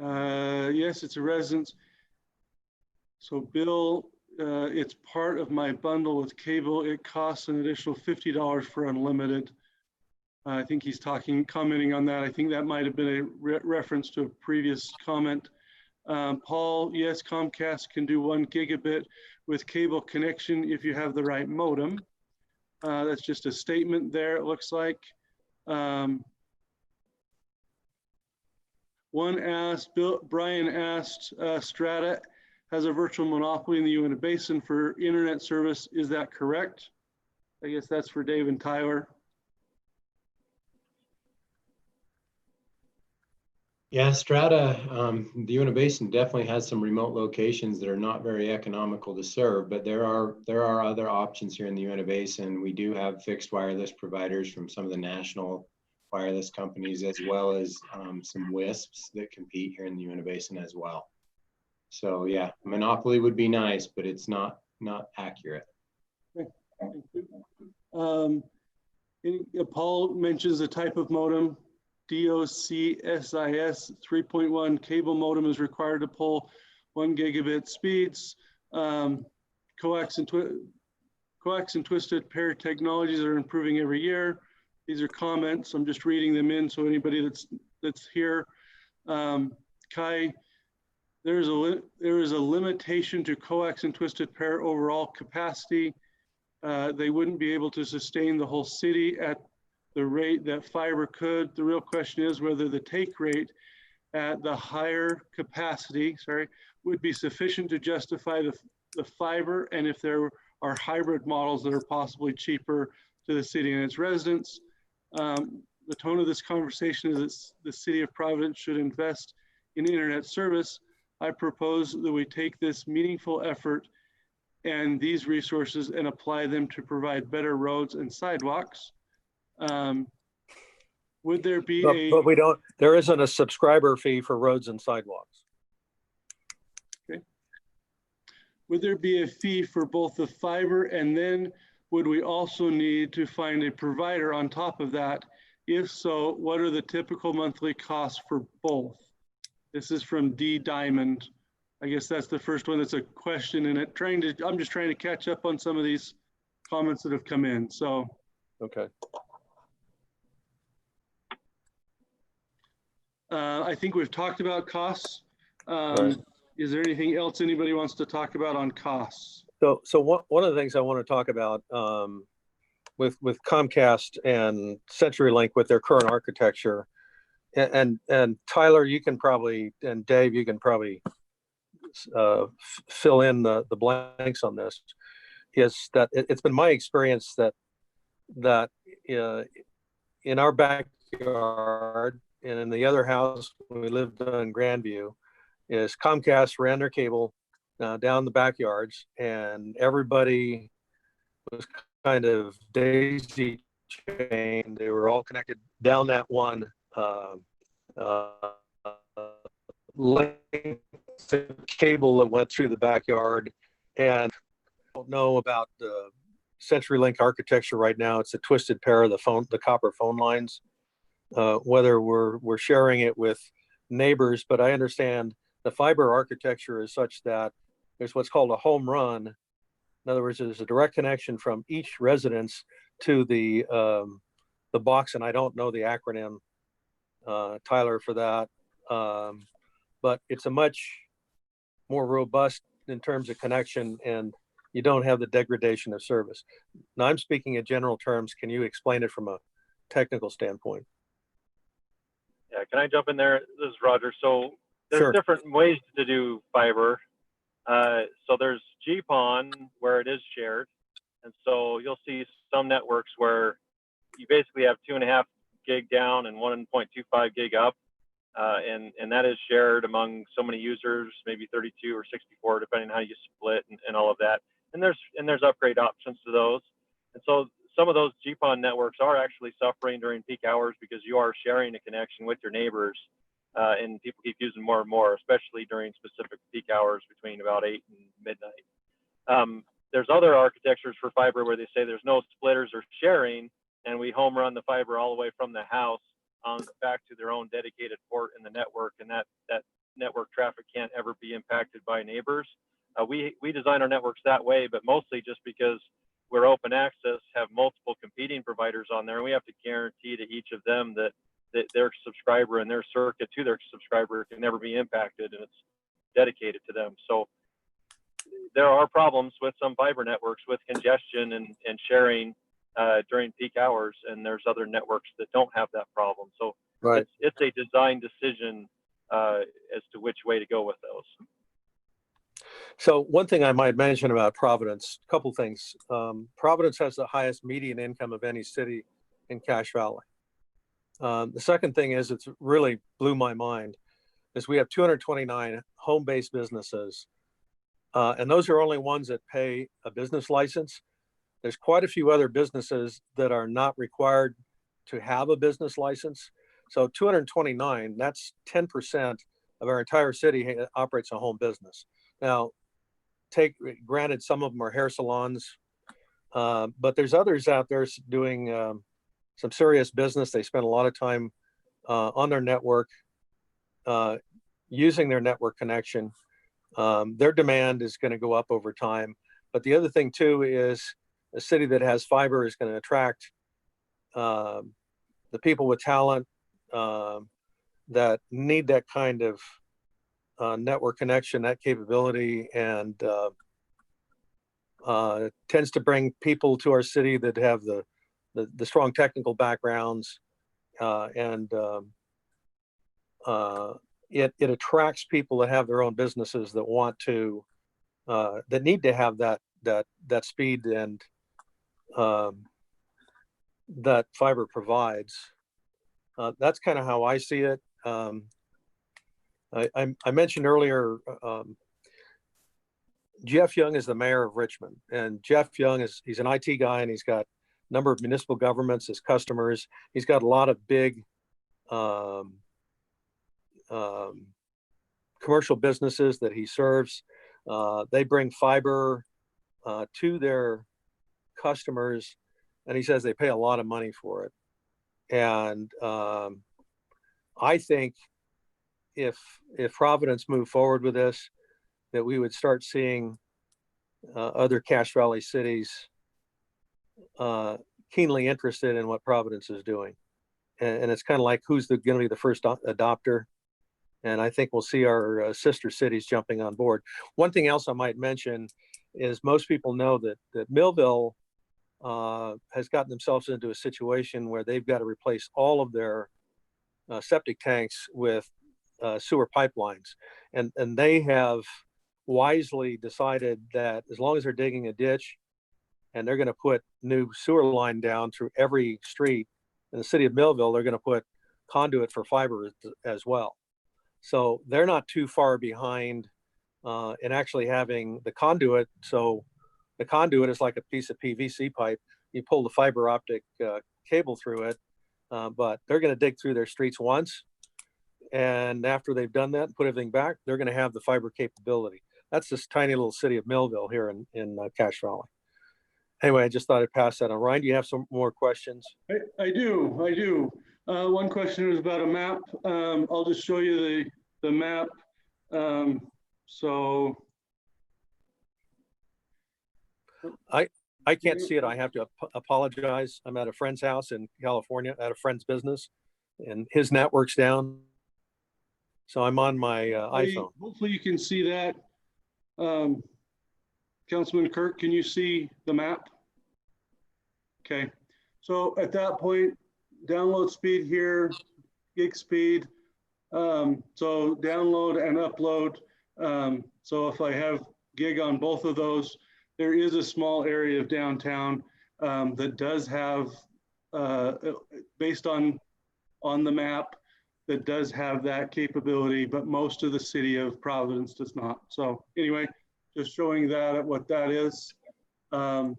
Yes, it's a residence. So Bill, it's part of my bundle with cable. It costs an additional $50 for unlimited. I think he's commenting on that. I think that might have been a reference to a previous comment. Paul, yes, Comcast can do 1 gigabit with cable connection if you have the right modem. That's just a statement there, it looks like. Brian asked, Strata has a virtual monopoly in the Uinta Basin for internet service. Is that correct? I guess that's for Dave and Tyler. Yeah, Strata, the Uinta Basin definitely has some remote locations that are not very economical to serve, but there are other options here in the Uinta Basin. We do have fixed wireless providers from some of the national wireless companies, as well as some WISPs that compete here in the Uinta Basin as well. So yeah, monopoly would be nice, but it's not accurate. Okay. Thank you. Paul mentions the type of modem. DOCSIS 3.1 cable modem is required to pull 1 gigabit speeds. Coax and twisted pair technologies are improving every year. These are comments. I'm just reading them in, so anybody that's here. Kai, there is a limitation to coax and twisted pair overall capacity. They wouldn't be able to sustain the whole city at the rate that fiber could. The real question is whether the take rate at the higher capacity, would be sufficient to justify the fiber, and if there are hybrid models that are possibly cheaper to the city and its residents. The tone of this conversation is that the city of Providence should invest in internet service. I propose that we take this meaningful effort and these resources and apply them to provide better roads and sidewalks. Would there be but we don't, there isn't a subscriber fee for roads and sidewalks. Okay. Would there be a fee for both the fiber, and then would we also need to find a provider on top of that? If so, what are the typical monthly costs for both? This is from D Diamond. I guess that's the first one that's a question in it. I'm just trying to catch up on some of these comments that have come in, so. Okay. I think we've talked about costs. Right. Is there anything else anybody wants to talk about on costs? So one of the things I want to talk about with Comcast and CenturyLink with their current architecture, and Tyler, you can probably, and Dave, you can probably fill in the blanks on this, is that it's been my experience that in our backyard backyard, and in the other house, when we lived in Grandview, is Comcast ran their cable down the backyards, and everybody was kind of daisy chained. They were all connected down that one length of cable that went through the backyard. And I don't know about the CenturyLink architecture right now. It's a twisted pair of the copper phone lines. Whether we're sharing it with neighbors, but I understand the fiber architecture is such that there's what's called a home run. In other words, there's a direct connection from each residence to the box, and I don't know the acronym, Tyler, for that. But it's a much more robust in terms of connection, and you don't have the degradation of service. Now, I'm speaking in general terms. Can you explain it from a technical standpoint? Yeah, can I jump in there? This is Roger. So there's Sure. different ways to do fiber. So there's GPON where it is shared. And so you'll see some networks where you basically have 2.5 gig down and 1.25 gig up. And that is shared among so many users, maybe 32 or 64, depending on how you split and all of that. And there's upgrade options to those. And so some of those GPON networks are actually suffering during peak hours because you are sharing a connection with your neighbors, and people keep using more and more, especially during specific peak hours between about 8 and midnight. There's other architectures for fiber where they say there's no splitters or sharing, and we home run the fiber all the way from the house back to their own dedicated port in the network, and that network traffic can't ever be impacted by neighbors. We design our networks that way, but mostly just because we're open access, have multiple competing providers on there, and we have to guarantee to each of them that their subscriber and their circuit to their subscriber can never be impacted, and it's dedicated to them. So there are problems with some fiber networks with congestion and sharing during peak hours, and there's other networks that don't have that problem. So Right. it's a design decision as to which way to go with those. So one thing I might mention about Providence, a couple things. Providence has the highest median income of any city in Cache Valley. The second thing is, it's really blew my mind, is we have 229 home-based businesses, and those are only ones that pay a business license. There's quite a few other businesses that are not required to have a business license. So 229, that's 10% of our entire city operates a home business. Now, granted, some of them are hair salons, but there's others out there doing some serious business. They spend a lot of time on their network, using their network connection. Their demand is going to go up over time. But the other thing too is a city that has fiber is going to attract the people with talent that need that kind of network connection, that capability, and tends to bring people to our city that have the strong technical backgrounds, and it attracts people that have their own businesses that want to that need to have that speed and that fiber provides. That's kind of how I see it. I mentioned earlier, Jeff Young is the mayor of Richmond, and Jeff Young he's an IT guy, and he's got a number of municipal governments as customers. He's got a lot of big commercial businesses that he serves. They bring fiber to their customers, and he says they pay a lot of money for it. And I think if Providence moved forward with this, that we would start seeing other Cache Valley cities keenly interested in what Providence is doing. And it's kind of like, who's going to be the first adopter? And I think we'll see our sister cities jumping on board. One thing else I might mention is most people know that Millville has gotten themselves into a situation where they've got to replace all of their septic tanks with sewer pipelines. And they have wisely decided that as long as they're digging a ditch and they're going to put new sewer line down through every street, in the city of Millville, they're going to put conduit for fiber as well. So they're not too far behind in actually having the conduit. So the conduit is like a piece of PVC pipe. You pull the fiber optic cable through it, but they're going to dig through their streets once. And after they've done that and put everything back, they're going to have the fiber capability. That's this tiny little city of Millville here in Cache Valley. Anyway, I just thought I'd pass that on. Ryan, do you have some more questions? I do. One question was about a map. I'll just show you the map. So I can't see it. I have to apologize. I'm at a friend's house in California, at a friend's business, and his network's down. So I'm on my iPhone. Hopefully you can see that. Councilman Kirk, can you see the map? Okay. So at that point, download speed here, gig speed. So download and upload. So if I have gig on both of those, there is a small area of downtown that does have, based on the map, that does have that capability, but most of the city of Providence does not. So anyway, just showing that what that is. And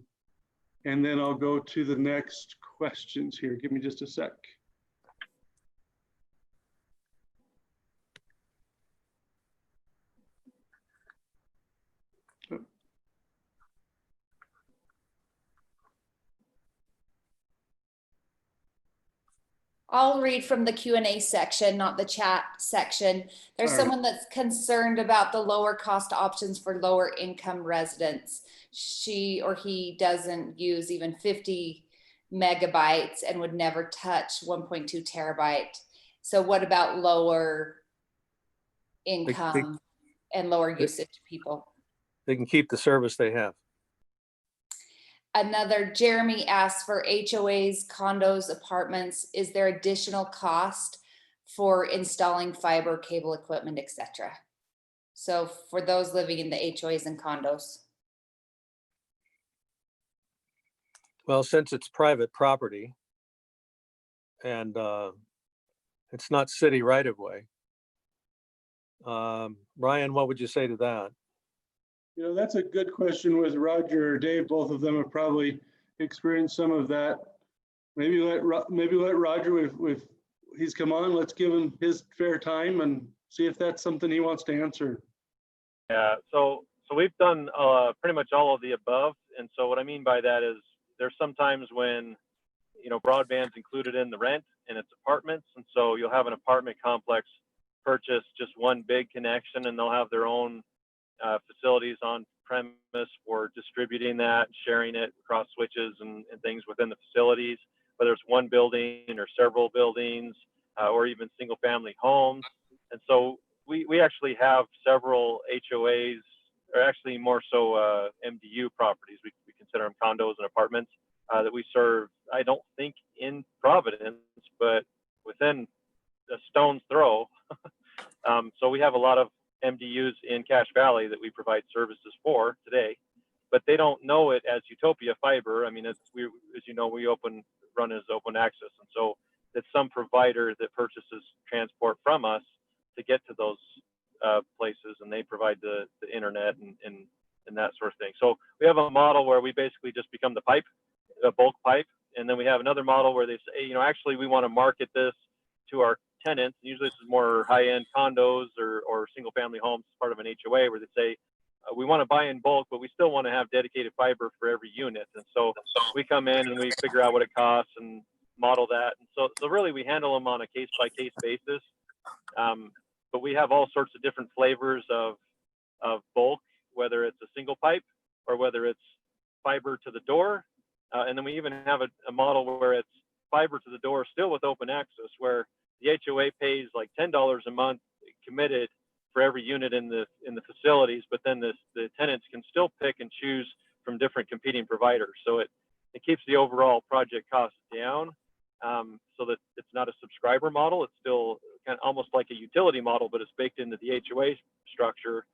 then I'll go to the next questions here. Give me just a sec. I'll read from the Q&A section, not the chat section. There's someone that's concerned about the lower cost options for lower income residents. She or he doesn't use even 50 megabytes and would never touch 1.2 terabyte. So what about lower income and lower usage people? They can keep the service they have. Another, Jeremy asks, for HOAs, condos, apartments, is there additional cost for installing fiber, cable equipment, etc.? So for those living in the HOAs and condos. Well, since it's private property and it's not city right of way. Ryan, what would you say to that? You know, that's a good question with Roger or Dave. Both of them have probably experienced some of that. Maybe let Roger, if he's come on, let's give him his fair time and see if that's something he wants to answer. Yeah, so we've done pretty much all of the above. And so what I mean by that is there's sometimes when, you know, broadband's included in the rent and it's apartments. And so you'll have an apartment complex purchase just one big connection and they'll have their own facilities on premise for distributing that, sharing it across switches and things within the facilities, whether it's one building or several buildings or even single family homes. And so we actually have several HOAs, or actually more so MDU properties. We consider them condos and apartments that we serve, I don't think in Providence, but within a stone's throw. So we have a lot of MDUs in Cache Valley that we provide services for today, but they don't know it as Utopia Fiber. I mean, as you know, we run as open access, and so it's some provider that purchases transport from us to get to those places, and they provide the internet and that sort of thing. So we have a model where we basically just become the pipe, a bulk pipe, and then we have another model where they say, you know, actually we want to market this to our tenants. Usually this is more high-end condos or single-family homes, part of an HOA, where they say we want to buy in bulk, but we still want to have dedicated fiber for every unit. And so we come in and we figure out what it costs and model that. And so really we handle them on a case-by-case basis. But we have all sorts of different flavors of bulk, whether it's a single pipe or whether it's fiber to the door. And then we even have a model where it's fiber to the door, still with open access, where the HOA pays like $10 a month committed for every unit in the facilities, but then the tenants can still pick and choose from different competing providers. So it keeps the overall project cost down, so that it's not a subscriber model. It's still kind of almost like a utility model, but it's baked into the HOA structure.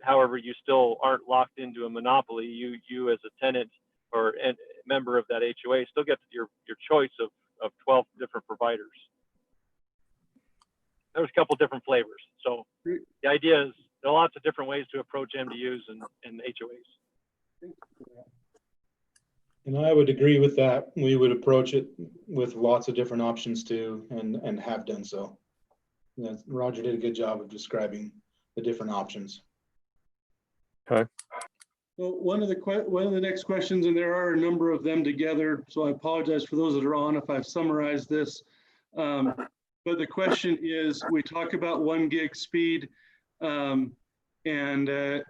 However, you still aren't locked into a monopoly. You as a tenant or a member of that HOA still get your choice of of 12 different providers. There's a couple different flavors. So the idea is there are lots of different ways to approach MDUs and HOAs. And I would agree with that. We would approach it with lots of different options too, and have done so. Yeah, Roger did a good job of describing the different options. Well, one of the next questions, and there are a number of them together, so I apologize for those that are on if I've summarized this. But the question is, we talk about 1 gig speed, and at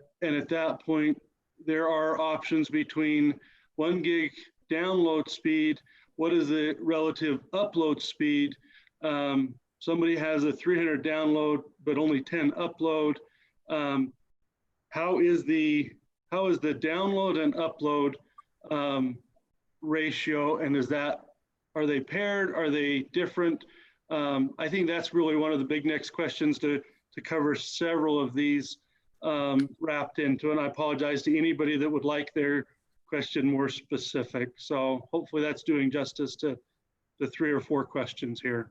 that point, there are options between 1 gig download speed. What is the relative upload speed? Somebody has a 300 download, but only 10 upload. How is the download and upload ratio, and are they paired? Are they different? I think that's really one of the big next questions to cover several of these wrapped into, and I apologize to anybody that would like their question more specific. So hopefully that's doing justice to the 3 or 4 questions here.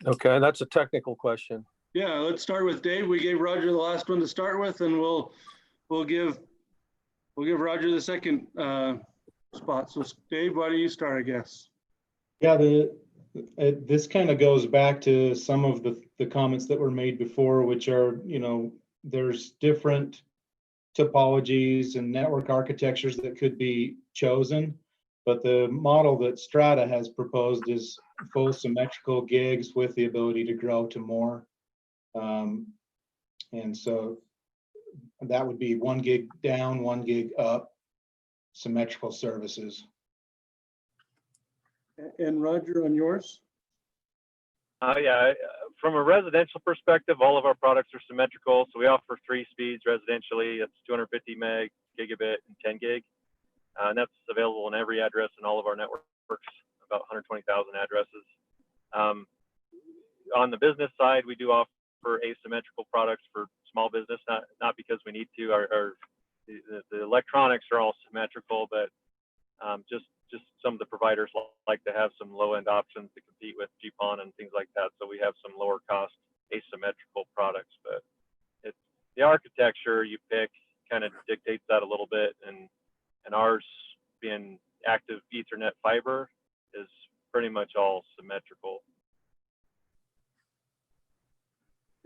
Okay, that's a technical question. Yeah, let's start with Dave. We gave Roger the last one to start with, and we'll give Roger the second spot. So Dave, why don't you start, I guess? Yeah, this kind of goes back to some of the comments that were made before, which are, there's different topologies and network architectures that could be chosen, but the model that Strata has proposed is full symmetrical gigs with the ability to grow to more. And so that would be 1 gig down, 1 gig up, symmetrical services. And Roger, on yours? Yeah, from a residential perspective, all of our products are symmetrical. So we offer 3 speeds residentially. It's 250 meg, gigabit, and 10 gig. And that's available in every address in all of our networks, about 120,000 addresses. On the business side, we do offer asymmetrical products for small business, not because we need to. The electronics are all symmetrical, but just some of the providers like to have some low-end options to compete with GPON and things like that. So we have some lower cost asymmetrical products, but the architecture you pick kind of dictates that a little bit. And ours being active Ethernet fiber is pretty much all symmetrical.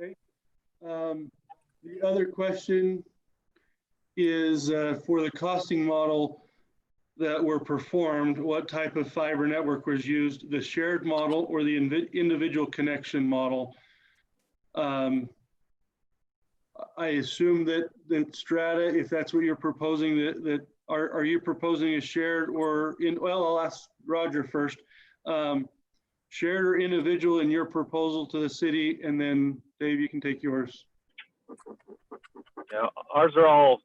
Okay. The other question is for the costing model that were performed, what type of fiber network was used, the shared model or the individual connection model? I assume that Strata, if that's what you're proposing, are you proposing a shared or well, I'll ask Roger first. Shared or individual in your proposal to the city, and then Dave, you can take yours. Yeah, ours are all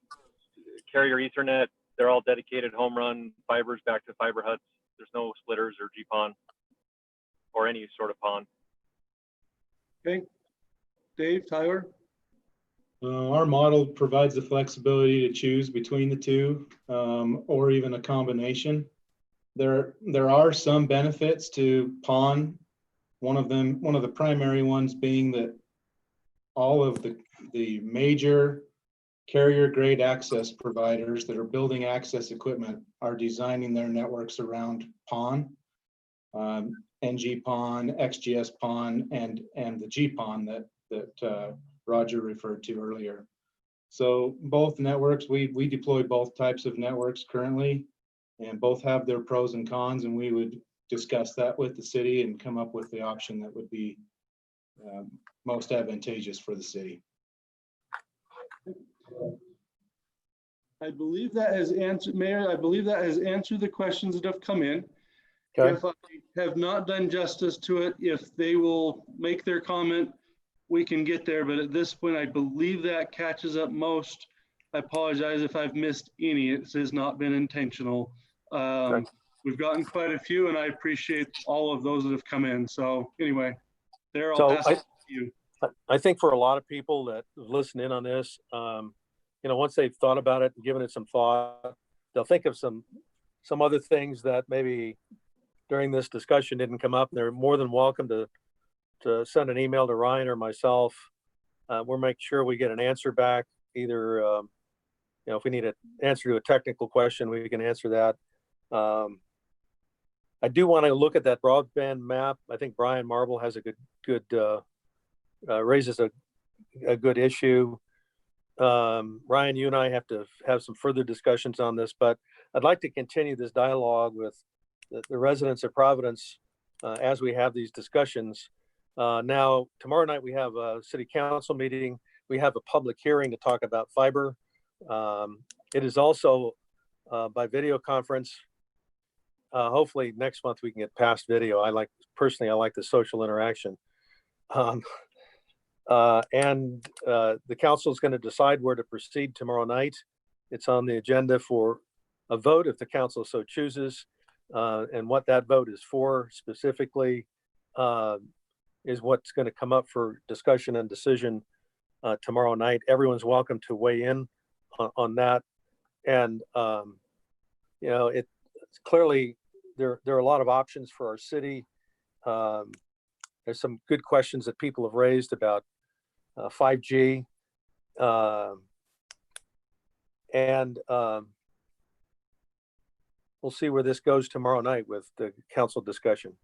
carrier Ethernet. They're all dedicated home run fibers back to fiber huts. There's no splitters or GPON or any sort of PON. Okay, Dave, Tyler? Our model provides the flexibility to choose between the two, or even a combination. There are some benefits to PON. One of the primary ones being that all of the major carrier grade access providers that are building access equipment are designing their networks around PON, NG-PON, XGS-PON, and the GPON that Roger referred to earlier. So both networks, we deploy both types of networks currently, and both have their pros and cons, and we would discuss that with the city and come up with the option that would be most advantageous for the city. I believe that has answered, Mayor, I believe that has answered the questions that have come in. Okay. If I have not done justice to it, if they will make their comment, we can get there. But at this point, I believe that catches up most. I apologize if I've missed any. It has not been intentional. Okay. We've gotten quite a few, and I appreciate all of those that have come in. So anyway, there, I'll So pass it to you. I think for a lot of people that listen in on this, once they've thought about it and given it some thought, they'll think of some other things that maybe during this discussion didn't come up. They're more than welcome to send an email to Ryan or myself. We'll make sure we get an answer back. Either if we need an answer to a technical question, we can answer that. I do want to look at that broadband map. I think Brian Marble has a good raises a good issue. Ryan, you and I have to have some further discussions on this, but I'd like to continue this dialogue with the residents of Providence as we have these discussions. Now, tomorrow night we have a city council meeting. We have a public hearing to talk about fiber. It is also by video conference. Hopefully next month we can get past video. Personally, I like the social interaction. And the council is going to decide where to proceed tomorrow night. It's on the agenda for a vote if the council so chooses. And what that vote is for specifically is what's going to come up for discussion and decision tomorrow night. Everyone's welcome to weigh in on that. And, it's clearly there are a lot of options for our city. There's some good questions that people have raised about 5G. And we'll see where this goes tomorrow night with the council discussion.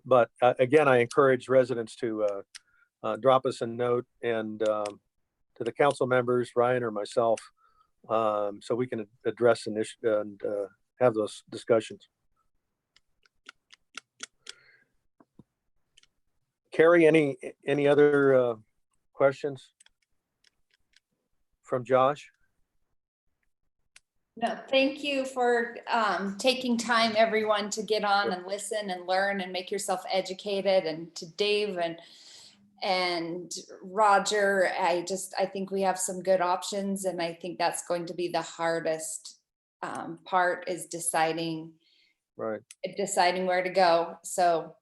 But again, I encourage residents to drop us a note and to the council members, Ryan or myself, so we can address an issue and have those discussions. Carrie, any other questions from Josh? No, thank you for taking time, everyone, to get on and listen and learn and make yourself educated. And to Dave and Roger, I think we have some good options, and I think that's going to be the hardest part, is deciding where to go. So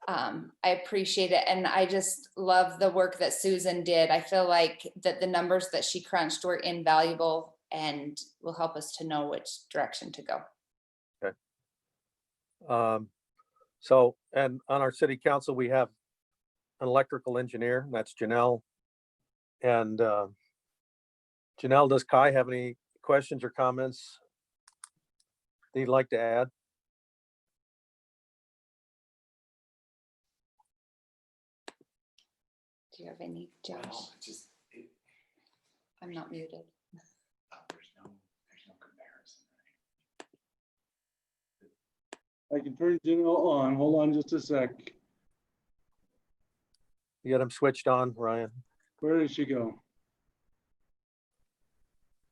I appreciate it. And I just love the work that Susan did. I feel like that the numbers that she crunched were invaluable and will help us to know which direction to go. Okay. So, and on our city council, we have an electrical engineer, and that's Janelle. And Janelle, does Kai have any questions or comments that you'd like to add? Do you have any, Josh? No, I'm not muted. there's no comparison. I can turn Janelle on. Hold on just a sec. You got him switched on, Ryan? Where did she go?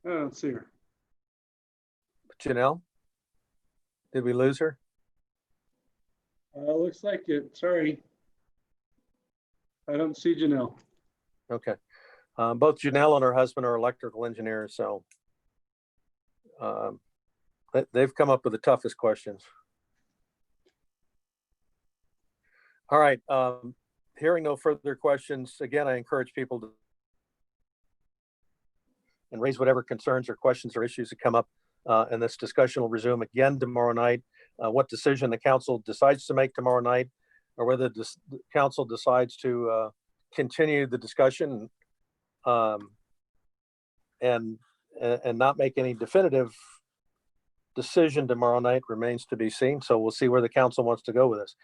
I don't see her. Janelle? Did we lose her? Looks like it. Sorry. I don't see Janelle. Okay. Both Janelle and her husband are electrical engineers, so they've come up with the toughest questions. All right. Hearing no further questions, again, I encourage people to and raise whatever concerns or questions or issues that come up, and this discussion will resume again tomorrow night. What decision the council decides to make tomorrow night, or whether the council decides to continue the discussion and not make any definitive decision tomorrow night remains to be seen. So we'll see where the council wants to go with this.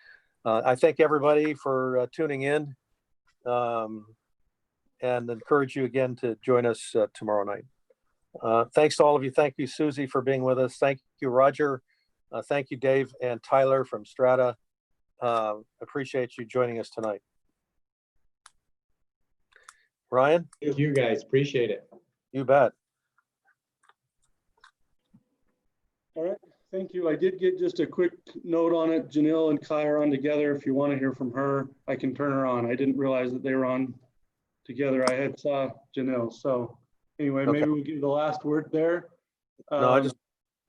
I thank everybody for tuning in and encourage you again to join us tomorrow night. Thanks to all of you. Thank you, Susie, for being with us. Thank you, Roger. Thank you, Dave and Tyler from Strata. Appreciate you joining us tonight. Ryan? Thank you, guys. Appreciate it. You bet. All right. Thank you. I did get just a quick note on it. Janelle and Kai are on together. If you want to hear from her, I can turn her on. I didn't realize that they were on together. I had saw Janelle. So anyway, Okay. Maybe we'll give the last word there. No,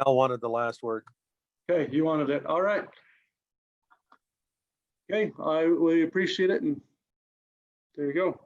I wanted the last word. Okay, you wanted it. All right. Okay, we appreciate it. And there you go.